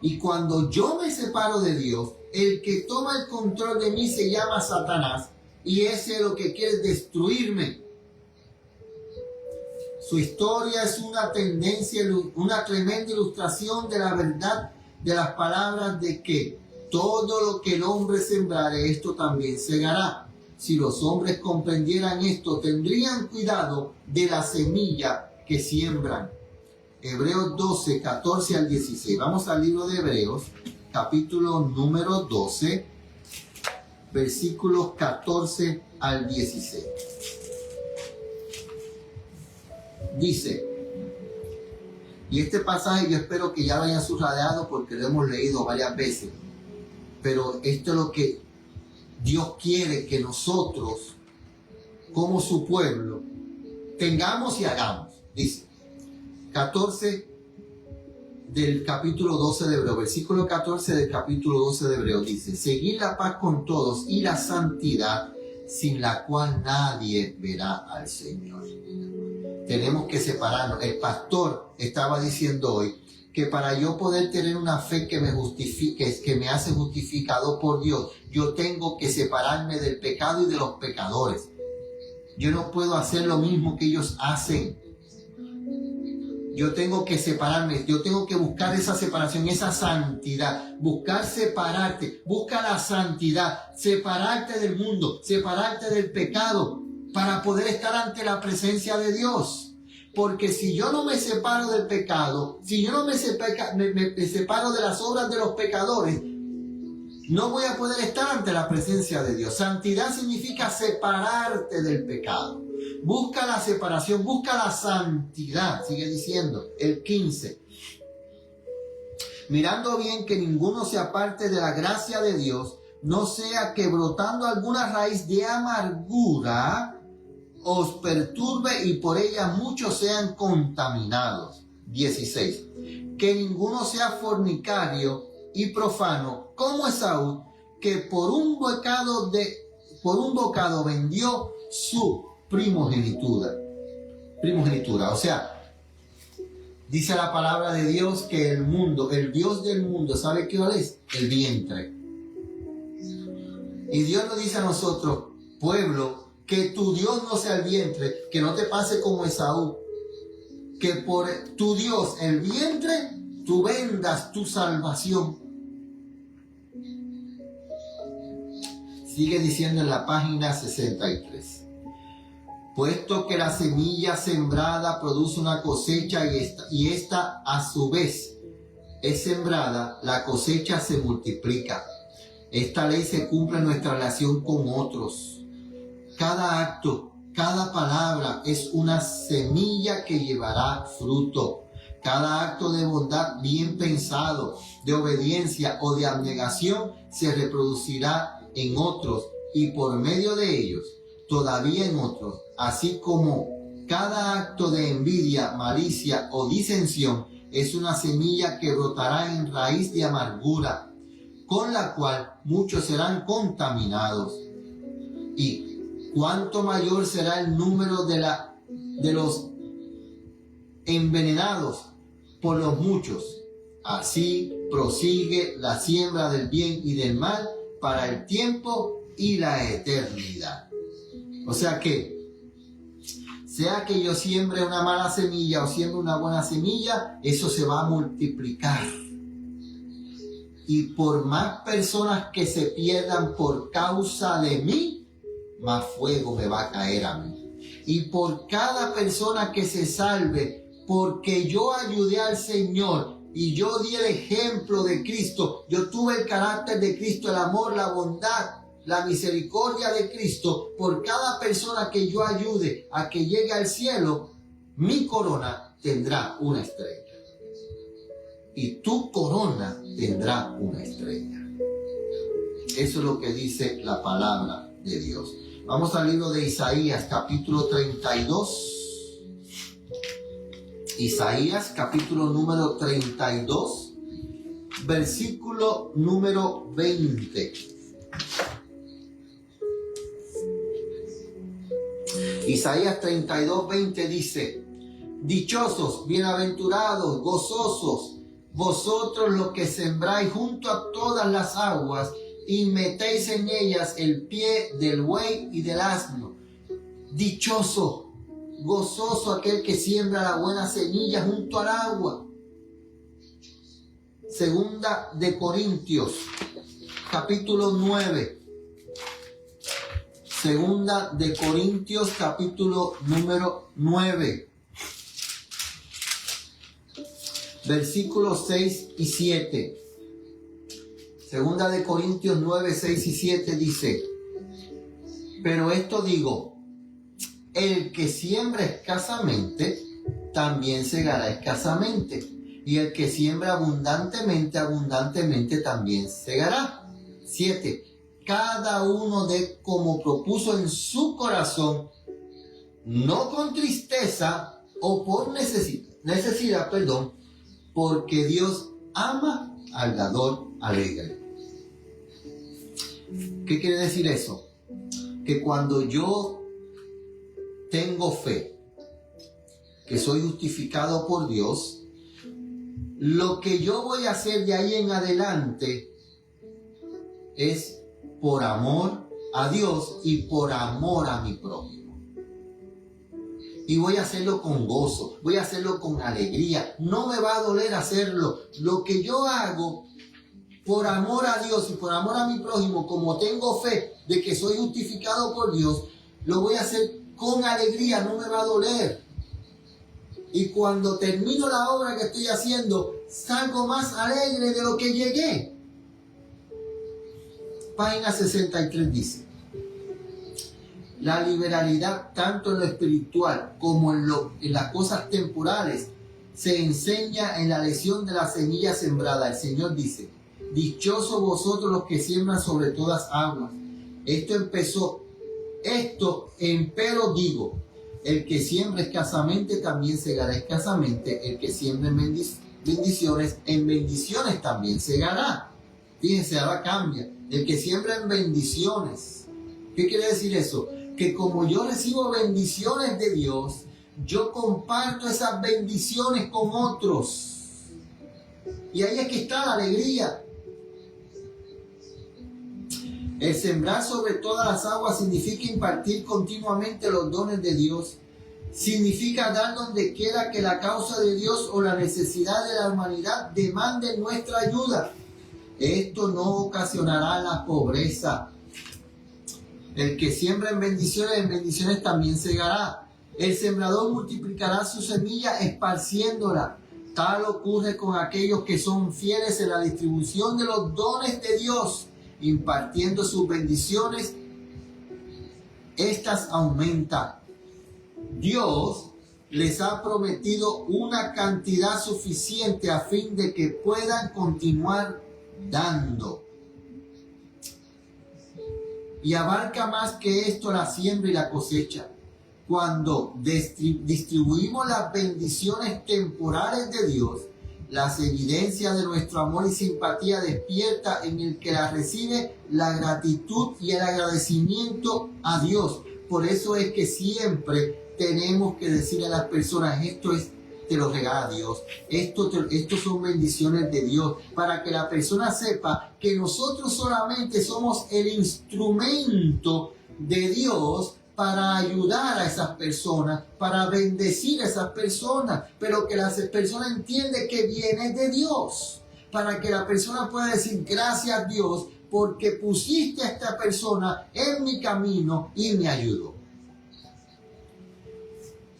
Y cuando yo me separo de Dios, el que toma el control de mí se llama Satanás. Y ese lo que quiere es destruirme. Su historia es una tendencia, una tremenda ilustración de la verdad de las palabras de que todo lo que el hombre sembrare, esto también segará. Si los hombres comprendieran esto, tendrían cuidado de la semilla que siembran. Hebreos 12, 14 al 16. Vamos al libro de Hebreos, capítulo número 12, versículos 14 al 16. Dice, y este pasaje yo espero que ya lo hayan subrayado porque lo hemos leído varias veces, pero esto es lo que Dios quiere que nosotros, como su pueblo, tengamos y hagamos. Dice, 14 del capítulo 12 de Hebreos, versículo 14 del capítulo 12 de Hebreos, dice, seguid la paz con todos y la santidad, sin la cual nadie verá al Señor. Tenemos que separarnos. El pastor estaba diciendo hoy que para yo poder tener una fe que me justifique, que me hace justificado por Dios, yo tengo que separarme del pecado y de los pecadores. Yo no puedo hacer lo mismo que ellos hacen. Yo tengo que separarme, yo tengo que buscar esa separación, esa santidad, buscar separarte, busca la santidad, separarte del mundo, separarte del pecado, para poder estar ante la presencia de Dios. Porque si yo no me separo del pecado, si yo no me separo de las obras de los pecadores, no voy a poder estar ante la presencia de Dios. Santidad significa separarte del pecado. Busca la separación, busca la santidad, sigue diciendo el 15. Mirando bien que ninguno se aparte de la gracia de Dios, no sea que brotando alguna raíz de amargura os perturbe y por ella muchos sean contaminados. 16. Que ninguno sea fornicario y profano como Esaú, que por un bocado vendió su primogenitura. O sea, dice la palabra de Dios que el mundo, el Dios del mundo, ¿sabe qué es? El vientre. Y Dios nos dice a nosotros, pueblo, que tu Dios no sea el vientre, que no te pase como Esaú, que por tu Dios, el vientre, tú vendas tu salvación. Sigue diciendo en la página 63. Puesto que la semilla sembrada produce una cosecha y esta a su vez es sembrada, la cosecha se multiplica. Esta ley se cumple en nuestra relación con otros. Cada acto, cada palabra es una semilla que llevará fruto. Cada acto de bondad bien pensado, de obediencia o de abnegación se reproducirá en otros y por medio de ellos, todavía en otros, así como cada acto de envidia, malicia o disensión es una semilla que brotará en raíz de amargura, con la cual muchos serán contaminados. Y cuánto mayor será el número de los envenenados por los muchos. Así prosigue la siembra del bien y del mal para el tiempo y la eternidad. O sea que, sea que yo siembre una mala semilla o siembre una buena semilla, eso se va a multiplicar. Y por más personas que se pierdan por causa de mí, más fuego me va a caer a mí. Y por cada persona que se salve, porque yo ayudé al Señor y yo di el ejemplo de Cristo, yo tuve el carácter de Cristo, el amor, la bondad, la misericordia de Cristo, por cada persona que yo ayude a que llegue al cielo, mi corona tendrá una estrella. Y tu corona tendrá una estrella. Eso es lo que dice la palabra de Dios. Vamos al libro de Isaías, capítulo 32. Isaías, capítulo número 32, Versículo número 20. Isaías 32:20 dice: dichosos, bienaventurados, gozosos, vosotros los que sembráis junto a todas las aguas y metéis en ellas el pie del buey y del asno. Dichoso, gozoso aquel que siembra la buena semilla junto al agua. Segunda de Corintios, capítulo 9. Segunda de Corintios, capítulo número 9. Versículos 6 y 7. Segunda de Corintios 9, 6 y 7 dice: pero esto digo, el que siembra escasamente, también segará escasamente. Y el que siembra abundantemente, abundantemente también segará. 7. Cada uno dé como propuso en su corazón, no con tristeza o por necesidad, porque Dios ama al dador alegre. ¿Qué quiere decir eso? Que cuando yo tengo fe, que soy justificado por Dios, lo que yo voy a hacer de ahí en adelante es por amor a Dios y por amor a mi prójimo. Y voy a hacerlo con gozo, voy a hacerlo con alegría. No me va a doler hacerlo. Lo que yo hago por amor a Dios y por amor a mi prójimo, como tengo fe de que soy justificado por Dios, lo voy a hacer con alegría, no me va a doler. Y cuando termino la obra que estoy haciendo, salgo más alegre de lo que llegué. Página 63 dice: la liberalidad, tanto en lo espiritual como en las cosas temporales, se enseña en la lección de la semilla sembrada. El Señor dice: dichosos vosotros los que siembran sobre todas aguas. Empero digo, el que siembra escasamente también segará escasamente, el que siembra en bendiciones, en bendiciones también segará. Fíjense, ahora cambia. El que siembra en bendiciones. ¿Qué quiere decir eso? Que como yo recibo bendiciones de Dios, yo comparto esas bendiciones con otros. Y ahí es que está la alegría. El sembrar sobre todas las aguas significa impartir continuamente los dones de Dios. Significa dar donde quiera que la causa de Dios o la necesidad de la humanidad demande nuestra ayuda. Esto no ocasionará la pobreza. El que siembra en bendiciones también segará. El sembrador multiplicará su semilla esparciéndola. Tal ocurre con aquellos que son fieles en la distribución de los dones de Dios. Impartiendo sus bendiciones, estas aumentan. Dios les ha prometido una cantidad suficiente a fin de que puedan continuar dando. Y abarca más que esto la siembra y la cosecha. Cuando distribuimos las bendiciones temporales de Dios, las evidencias de nuestro amor y simpatía despierta en el que la recibe la gratitud y el agradecimiento a Dios. Por eso es que siempre tenemos que decirle a las personas: esto te lo regala Dios, esto son bendiciones de Dios, para que la persona sepa que nosotros solamente somos el instrumento de Dios para ayudar a esas personas, para bendecir a esas personas, pero que la persona entiende que viene de Dios, para que la persona pueda decir: gracias Dios, porque pusiste a esta persona en mi camino y me ayudó.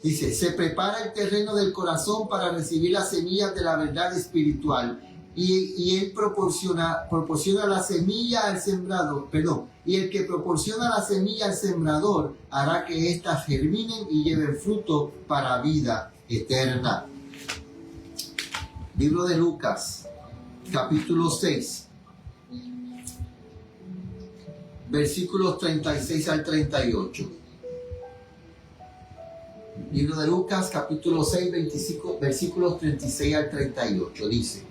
Dice: se prepara el terreno del corazón para recibir las semillas de la verdad espiritual. Y él proporciona la semilla al sembrador, y el que proporciona la semilla al sembrador hará que éstas germinen y lleven fruto para vida eterna. Libro de Lucas, capítulo 6, versículos 36 al 38. Libro de Lucas, capítulo 6, versículos 36 al 38, dice: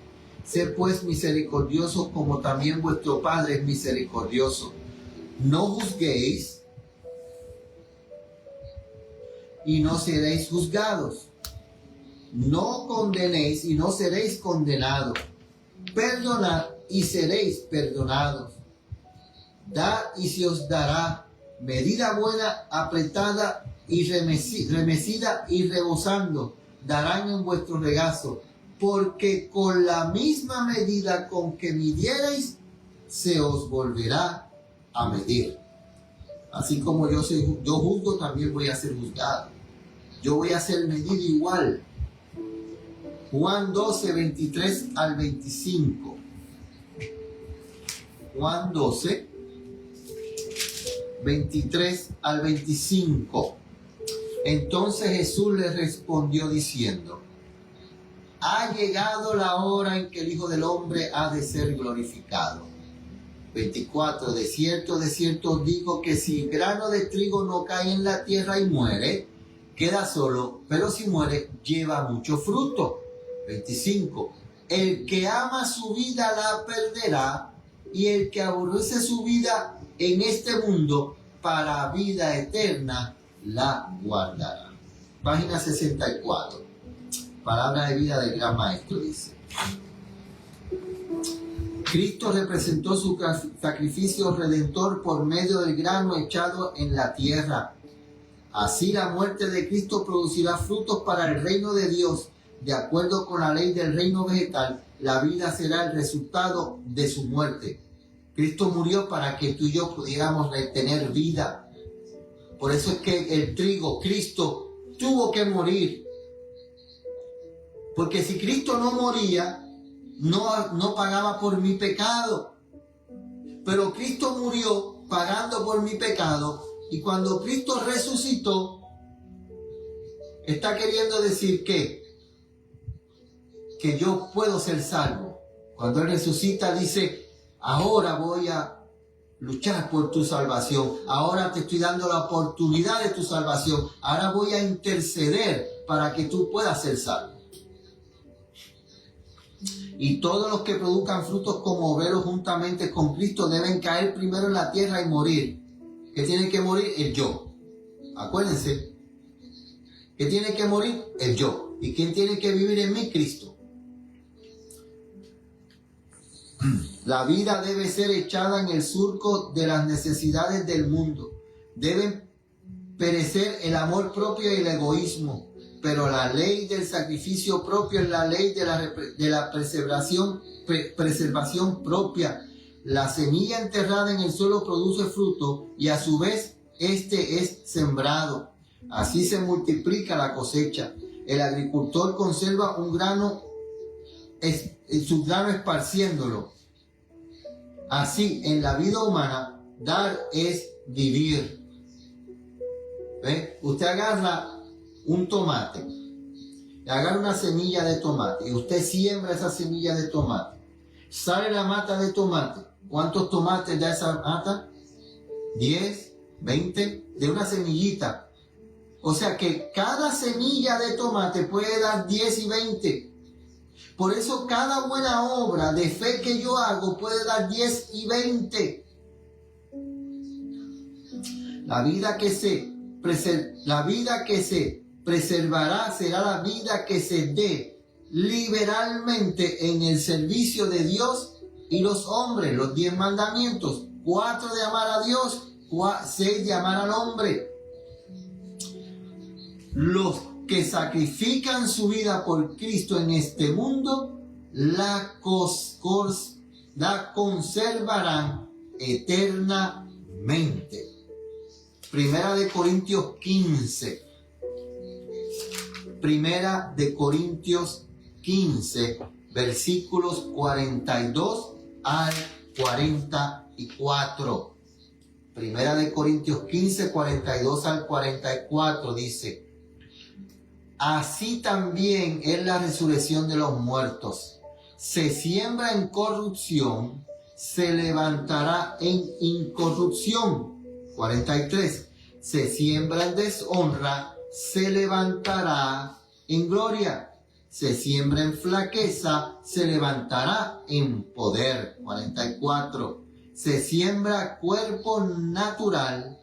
Sed pues misericordiosos como también vuestro Padre es misericordioso. No juzguéis y no seréis juzgados. No condenéis y no seréis condenados. Perdonad y seréis perdonados. Dad y se os dará. Medida buena, apretada y remecida y rebosando, darán en vuestro regazo. Porque con la misma medida con que midiereis, se os volverá a medir. Así como yo juzgo, también voy a ser juzgado. Yo voy a ser medido igual. Juan 12, 23 al 25. Juan 12, 23 al 25. Entonces Jesús les respondió diciendo: ha llegado la hora en que el Hijo del Hombre ha de ser glorificado. 24. De cierto os digo que si el grano de trigo no cae en la tierra y muere, queda solo, pero si muere, lleva mucho fruto. 25. El que ama su vida la perderá, y el que aborrece su vida en este mundo, para vida eterna la guardará. Página 64. Palabra de vida del gran maestro dice: Cristo representó su sacrificio redentor por medio del grano echado en la tierra. Así la muerte de Cristo producirá frutos para el reino de Dios. De acuerdo con la ley del reino vegetal, la vida será el resultado de su muerte. Cristo murió para que tú y yo pudiéramos tener vida. Por eso es que el trigo, Cristo, tuvo que morir. Porque si Cristo no moría, no pagaba por mi pecado. Pero Cristo murió pagando por mi pecado. Y cuando Cristo resucitó, está queriendo decir que yo puedo ser salvo. Cuando Él resucita dice: ahora voy a luchar por tu salvación. Ahora te estoy dando la oportunidad de tu salvación. Ahora voy a interceder para que tú puedas ser salvo. Y todos los que produzcan frutos como obreros juntamente con Cristo deben caer primero en la tierra y morir. ¿Qué tiene que morir? El yo. Acuérdense. ¿Qué tiene que morir? El yo. ¿Y quién tiene que vivir en mí? Cristo. La vida debe ser echada en el surco de las necesidades del mundo. Deben perecer el amor propio y el egoísmo. Pero la ley del sacrificio propio es la ley de la preservación propia. La semilla enterrada en el suelo produce fruto y a su vez este es sembrado. Así se multiplica la cosecha. El agricultor conserva su grano esparciéndolo. Así, en la vida humana, dar es vivir. ¿Ve? Usted agarra un tomate, agarra una semilla de tomate y usted siembra esa semilla de tomate. Sale la mata de tomate. ¿Cuántos tomates da esa mata? 10, 20, de una semillita. O sea que cada semilla de tomate puede dar 10 y 20. Por eso cada buena obra de fe que yo hago puede dar 10 y 20. La vida que se preservará será la vida que se dé liberalmente en el servicio de Dios y los hombres. Los 10 mandamientos: 4 de amar a Dios, 6 de amar al hombre. Los que sacrifican su vida por Cristo en este mundo la conservarán eternamente. Primera de Corintios 15. Primera de Corintios 15, versículos 42 al 44. Primera de Corintios 15, 42 al 44 dice: así también es la resurrección de los muertos. Se siembra en corrupción, se levantará en incorrupción. 43. Se siembra en deshonra, se levantará en gloria. se siembra en flaqueza, se levantará en poder. 44. Se siembra cuerpo natural,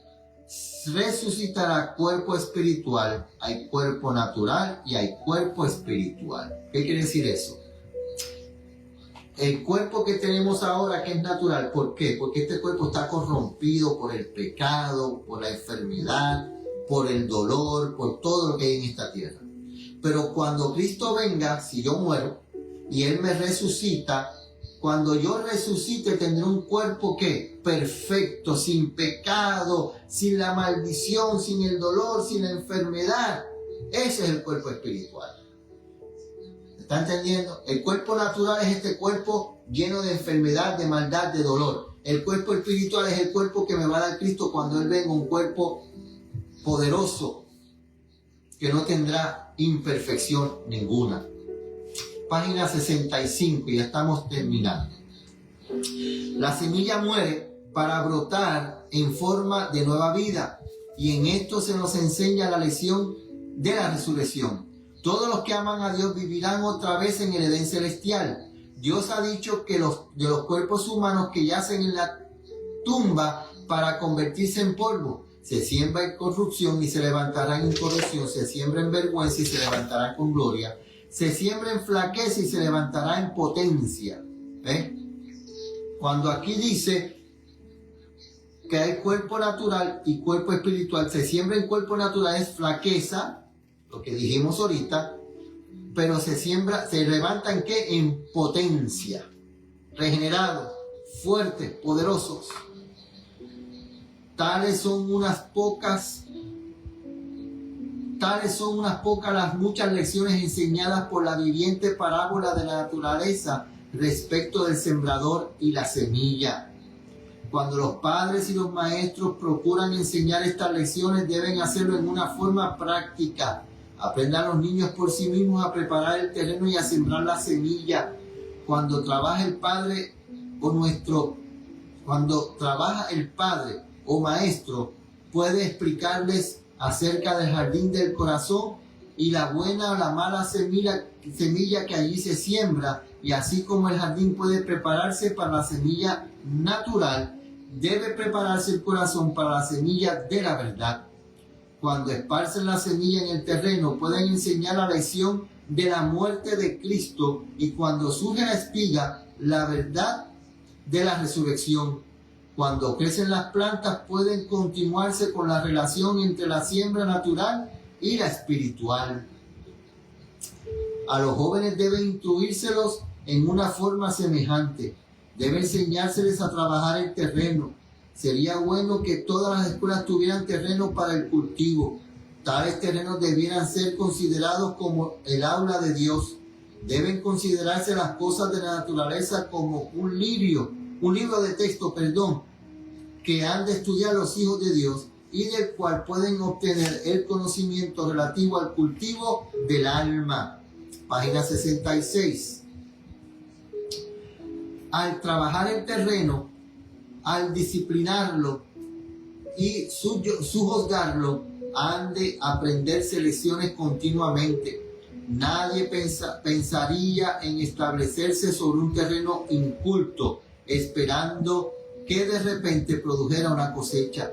resucitará cuerpo espiritual. Hay cuerpo natural y hay cuerpo espiritual. ¿Qué quiere decir eso? El cuerpo que tenemos ahora, que es natural, ¿por qué? Porque este cuerpo está corrompido por el pecado, por la enfermedad, por el dolor, por todo lo que hay en esta tierra. Pero cuando Cristo venga, si yo muero y Él me resucita, cuando yo resucite tendré un cuerpo que perfecto, sin pecado, sin la maldición, sin el dolor, sin la enfermedad. Ese es el cuerpo espiritual. ¿Está entendiendo? El cuerpo natural es este cuerpo lleno de enfermedad, de maldad, de dolor. El cuerpo espiritual es el cuerpo que me va a dar Cristo cuando Él venga, un cuerpo poderoso que no tendrá imperfección ninguna. Página 65, y ya estamos terminando. La semilla muere para brotar en forma de nueva vida, y en esto se nos enseña la lección de la resurrección. Todos los que aman a Dios vivirán otra vez en el Edén celestial. Dios ha dicho que de los cuerpos humanos que yacen en la tumba para convertirse en polvo, se siembra en corrupción y se levantarán en incorrupción, se siembra en vergüenza y se levantarán con gloria, se siembra en flaqueza y se levantará en potencia. Cuando aquí dice que hay cuerpo natural y cuerpo espiritual, se siembra en cuerpo natural es flaqueza, lo que dijimos ahorita, pero se levanta en qué? En potencia, regenerados, fuertes, poderosos. Tales son unas pocas las muchas lecciones enseñadas por la viviente parábola de la naturaleza respecto del sembrador y la semilla. Cuando los padres y los maestros procuran enseñar estas lecciones, deben hacerlo en una forma práctica. Aprendan los niños por sí mismos a preparar el terreno y a sembrar la semilla. Cuando trabaja el padre o maestro, puede explicarles acerca del jardín del corazón y la buena o la mala semilla que allí se siembra, y así como el jardín puede prepararse para la semilla natural, debe prepararse el corazón para la semilla de la verdad. Cuando esparcen la semilla en el terreno, pueden enseñar la lección de la muerte de Cristo, y cuando surge la espiga, la verdad de la resurrección. Cuando crecen las plantas, pueden continuarse con la relación entre la siembra natural y la espiritual. A los jóvenes deben instruírselos en una forma semejante. Debe enseñárseles a trabajar el terreno. Sería bueno que todas las escuelas tuvieran terreno para el cultivo. Tales terrenos debieran ser considerados como el aula de Dios. Deben considerarse las cosas de la naturaleza como un libro de texto, que han de estudiar los hijos de Dios, y del cual pueden obtener el conocimiento relativo al cultivo del alma. Página 66. Al trabajar el terreno, al disciplinarlo y sujuzgarlo, han de aprenderse lecciones continuamente. Nadie pensaría en establecerse sobre un terreno inculto, esperando que de repente produjera una cosecha.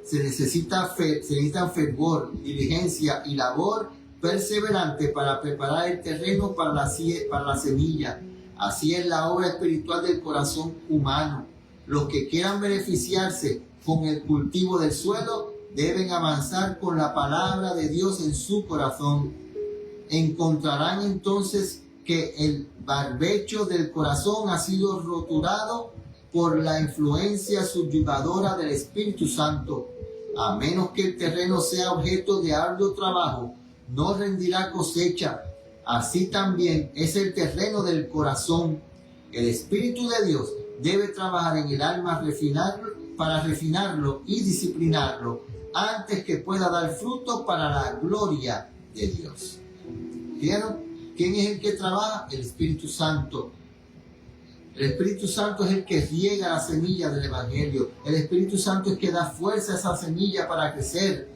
Se necesitan fervor, diligencia y labor perseverante para preparar el terreno para la semilla. Así es la obra espiritual del corazón humano. Los que quieran beneficiarse con el cultivo del suelo deben avanzar con la palabra de Dios en su corazón. Encontrarán entonces que el barbecho del corazón ha sido roturado por la influencia subyugadora del Espíritu Santo. A menos que el terreno sea objeto de arduo trabajo, no rendirá cosecha. Así también es el terreno del corazón. El Espíritu de Dios debe trabajar en el alma para refinarlo y disciplinarlo antes que pueda dar fruto para la gloria de Dios. ¿Vieron? ¿Quién es el que trabaja? El Espíritu Santo. El Espíritu Santo es el que riega la semilla del Evangelio. El Espíritu Santo es que da fuerza a esa semilla para crecer.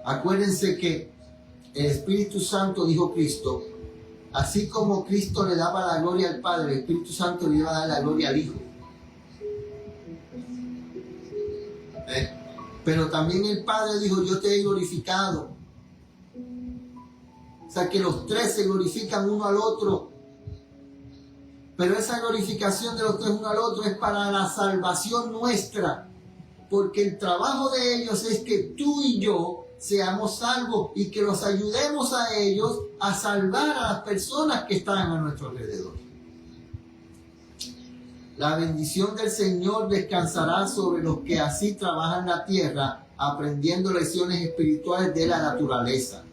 Acuérdense que el Espíritu Santo, dijo Cristo, así como Cristo le daba la gloria al Padre, el Espíritu Santo le iba a dar la gloria al Hijo. Pero también el Padre dijo, yo te he glorificado. O sea que los tres se glorifican uno al otro. Pero esa glorificación de los tres uno al otro es para la salvación nuestra. Porque el trabajo de ellos es que tú y yo seamos salvos y que los ayudemos a ellos a salvar a las personas que están a nuestro alrededor. La bendición del Señor descansará sobre los que así trabajan la tierra, aprendiendo lecciones espirituales de la naturaleza.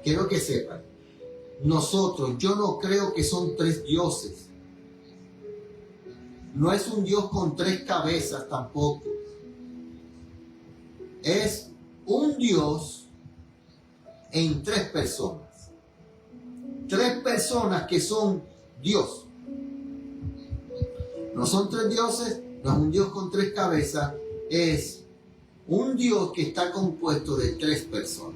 Quiero que sepan, nosotros, yo no creo que son tres dioses. No es un Dios con tres cabezas tampoco. Es un Dios en tres personas. Tres personas que son Dios. No son tres dioses, no es un Dios con tres cabezas, es un Dios que está compuesto de tres personas.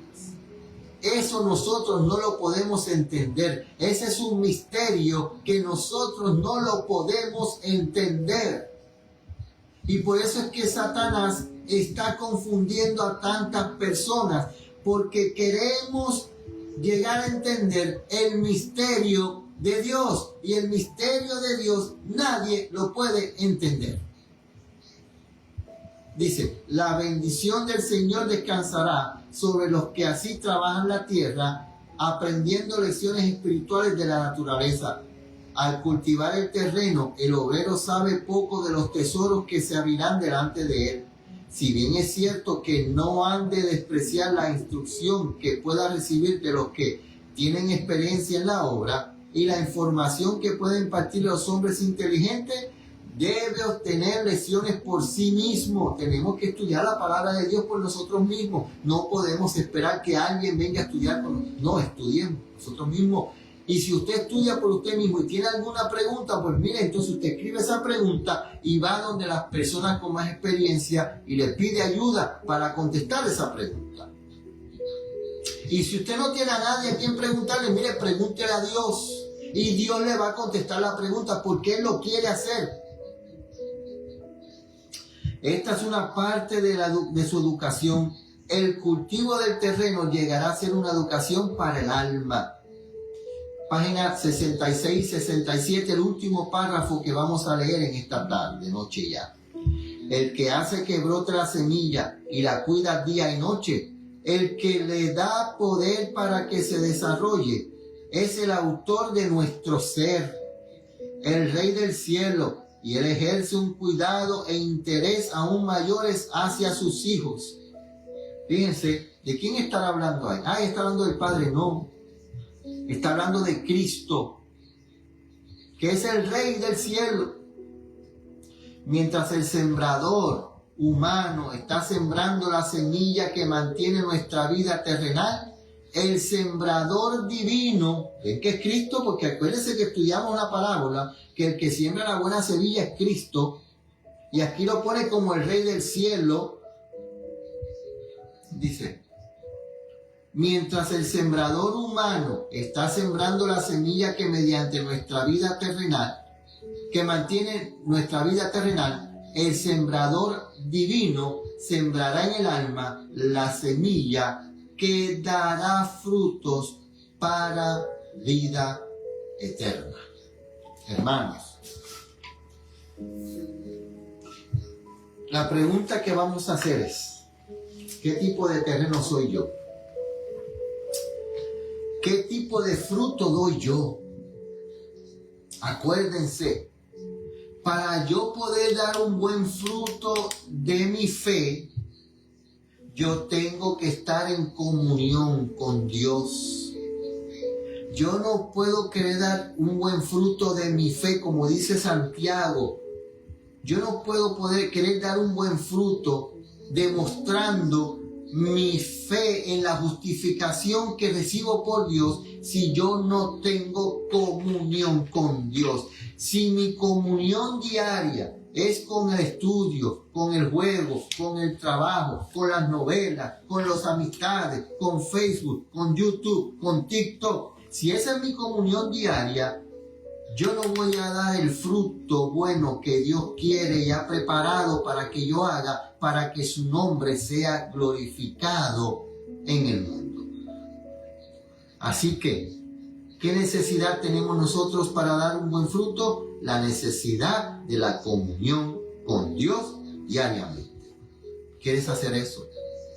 Eso nosotros no lo podemos entender. Ese es un misterio que nosotros no lo podemos entender. Y por eso es que Satanás está confundiendo a tantas personas, porque queremos llegar a entender el misterio de Dios, y el misterio de Dios nadie lo puede entender. Dice, la bendición del Señor descansará sobre los que así trabajan la tierra, aprendiendo lecciones espirituales de la naturaleza. Al cultivar el terreno, el obrero sabe poco de los tesoros que se abrirán delante de él. Si bien es cierto que no han de despreciar la instrucción que pueda recibir de los que tienen experiencia en la obra, y la información que pueden impartir los hombres inteligentes, debe obtener lecciones por sí mismo. Tenemos que estudiar la palabra de Dios por nosotros mismos. No podemos esperar que alguien venga a estudiar con nosotros. No, estudiemos nosotros mismos. Y si usted estudia por usted mismo y tiene alguna pregunta, pues mire, entonces usted escribe esa pregunta y va donde las personas con más experiencia y le pide ayuda para contestar esa pregunta. Y si usted no tiene a nadie a quien preguntarle, mire, pregúntele a Dios. Y Dios le va a contestar la pregunta porque Él lo quiere hacer. Esta es una parte de su educación. El cultivo del terreno llegará a ser una educación para el alma. Página 66 y 67, el último párrafo que vamos a leer en esta tarde, noche ya. El que hace que brote la semilla y la cuida día y noche, el que le da poder para que se desarrolle, es el autor de nuestro ser, el Rey del cielo, y Él ejerce un cuidado e interés aún mayores hacia sus hijos. Fíjense, ¿de quién está hablando ahí? ¿Está hablando del Padre? No. Está hablando de Cristo, que es el Rey del cielo. Mientras el sembrador humano está sembrando la semilla que mantiene nuestra vida terrenal, el sembrador divino, ¿ven que es Cristo? Porque acuérdense que estudiamos la parábola, que el que siembra la buena semilla es Cristo, y aquí lo pone como el Rey del cielo. Dice, mientras el sembrador humano está sembrando la semilla que mediante nuestra vida terrenal, que mantiene nuestra vida terrenal, el sembrador divino sembrará en el alma la semilla que dará frutos para vida eterna. Hermanos, la pregunta que vamos a hacer es, ¿qué tipo de terreno soy yo? ¿Qué tipo de fruto doy yo? Acuérdense, para yo poder dar un buen fruto de mi fe, yo tengo que estar en comunión con Dios. Yo no puedo querer dar un buen fruto de mi fe, como dice Santiago. Yo no puedo querer dar un buen fruto demostrando mi fe en la justificación que recibo por Dios si yo no tengo comunión con Dios. Si mi comunión diaria es con el estudio, con el juego, con el trabajo, con las novelas, con las amistades, con Facebook, con YouTube, con TikTok. Si esa es mi comunión diaria, yo no voy a dar el fruto bueno que Dios quiere y ha preparado para que yo haga, para que su nombre sea glorificado en el mundo. Así que, ¿qué necesidad tenemos nosotros para dar un buen fruto? La necesidad de la comunión con Dios diariamente. ¿Quieres hacer eso?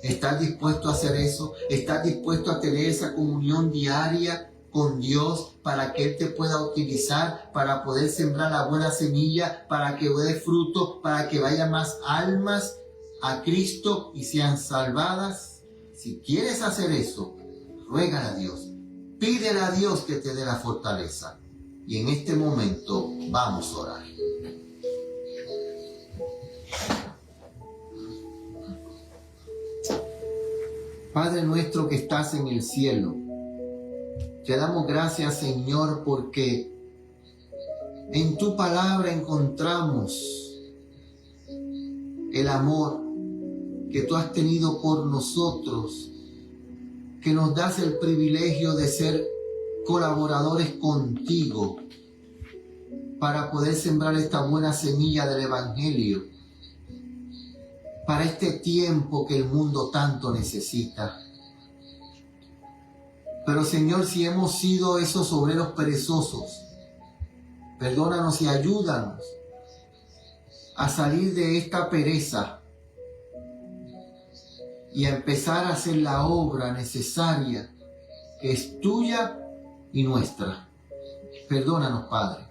¿Estás dispuesto a hacer eso? ¿Estás dispuesto a tener esa comunión diaria con Dios para que Él te pueda utilizar para poder sembrar la buena semilla, para que dé fruto, para que vayan más almas a Cristo y sean salvadas? Si quieres hacer eso, ruégale a Dios, pídele a Dios que te dé la fortaleza. Y en este momento vamos a orar. Padre nuestro que estás en el cielo, te damos gracias, Señor, porque en tu palabra encontramos el amor que tú has tenido por nosotros, que nos das el privilegio de ser colaboradores contigo para poder sembrar esta buena semilla del Evangelio para este tiempo que el mundo tanto necesita. Pero Señor, si hemos sido esos obreros perezosos, perdónanos y ayúdanos a salir de esta pereza y a empezar a hacer la obra necesaria que es tuya y nuestra. Perdónanos, Padre.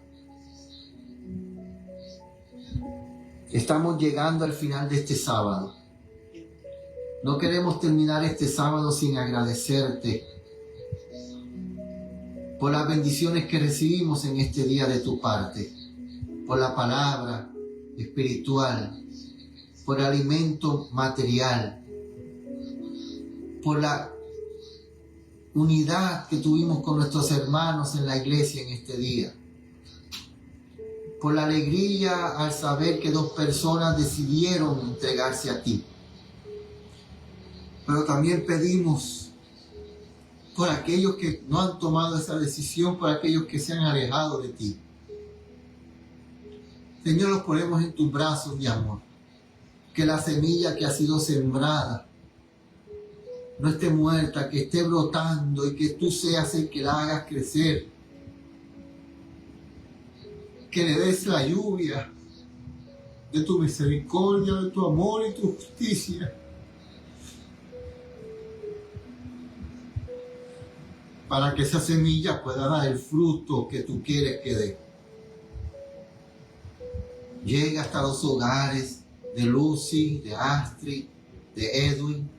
Estamos llegando al final de este sábado. No queremos terminar este sábado sin agradecerte por las bendiciones que recibimos en este día de tu parte, por la palabra espiritual, por el alimento material, por la unidad que tuvimos con nuestros hermanos en la iglesia en este día, por la alegría al saber que 2 personas decidieron entregarse a ti. Pero también pedimos por aquellos que no han tomado esa decisión, por aquellos que se han alejado de ti. Señor, los ponemos en tus brazos, mi amor. Que la semilla que ha sido sembrada no esté muerta, que esté brotando y que tú seas el que la hagas crecer. Que le des la lluvia de tu misericordia, de tu amor y tu justicia. Para que esa semilla pueda dar el fruto que tú quieres que dé. Llega hasta los hogares de Lucy, de Astrid, de Edwin.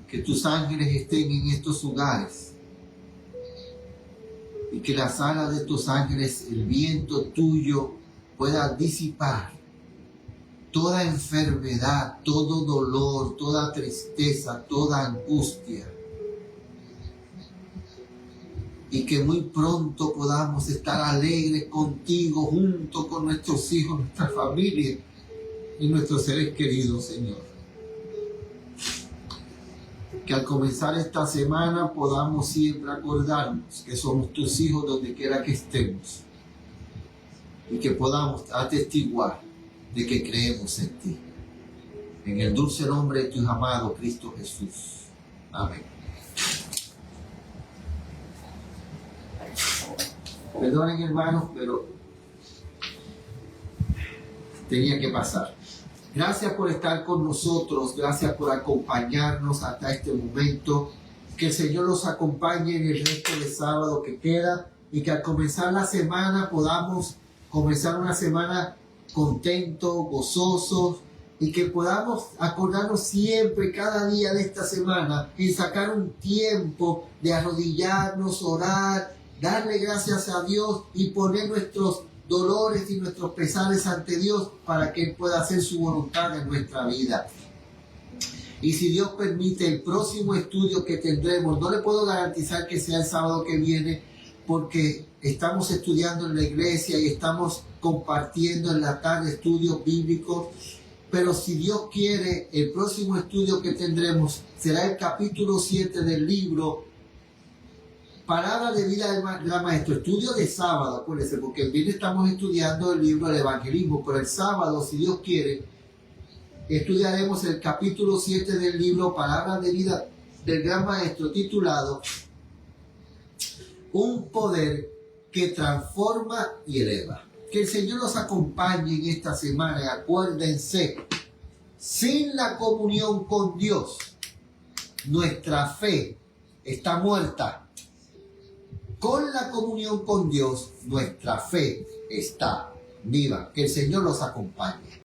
Que tus ángeles estén en estos hogares. Y que las alas de tus ángeles, el viento tuyo, pueda disipar toda enfermedad, todo dolor, toda tristeza, toda angustia. Y que muy pronto podamos estar alegres contigo, junto con nuestros hijos, nuestra familia y nuestros seres queridos, Señor. Que al comenzar esta semana podamos siempre acordarnos que somos tus hijos donde quiera que estemos. Y que podamos atestiguar de que creemos en ti. En el dulce nombre de tu amado Cristo Jesús. Amén. Perdonen, hermanos, pero tenía que pasar. Gracias por estar con nosotros, gracias por acompañarnos hasta este momento. Que el Señor los acompañe en el resto del sábado que queda y que al comenzar la semana podamos comenzar una semana contentos, gozosos y que podamos acordarnos siempre, cada día de esta semana y sacar un tiempo de arrodillarnos, orar, darle gracias a Dios y poner nuestros dolores y nuestros pesares ante Dios para que Él pueda hacer su voluntad en nuestra vida. Y si Dios permite, el próximo estudio que tendremos, no le puedo garantizar que sea el sábado que viene, porque estamos estudiando en la iglesia y estamos compartiendo en la tarde estudios bíblicos. Pero si Dios quiere, el próximo estudio que tendremos será el capítulo 7 del libro Palabra de Vida del Gran Maestro. Estudio de sábado, acuérdense, porque el viernes estamos estudiando el libro del Evangelismo, pero el sábado, si Dios quiere, estudiaremos el capítulo 7 del libro Palabra de Vida del Gran Maestro, titulado Un poder que transforma y eleva. Que el Señor nos acompañe en esta semana. Y acuérdense, sin la comunión con Dios, nuestra fe está muerta. Con la comunión con Dios, nuestra fe está viva. Que el Señor los acompañe.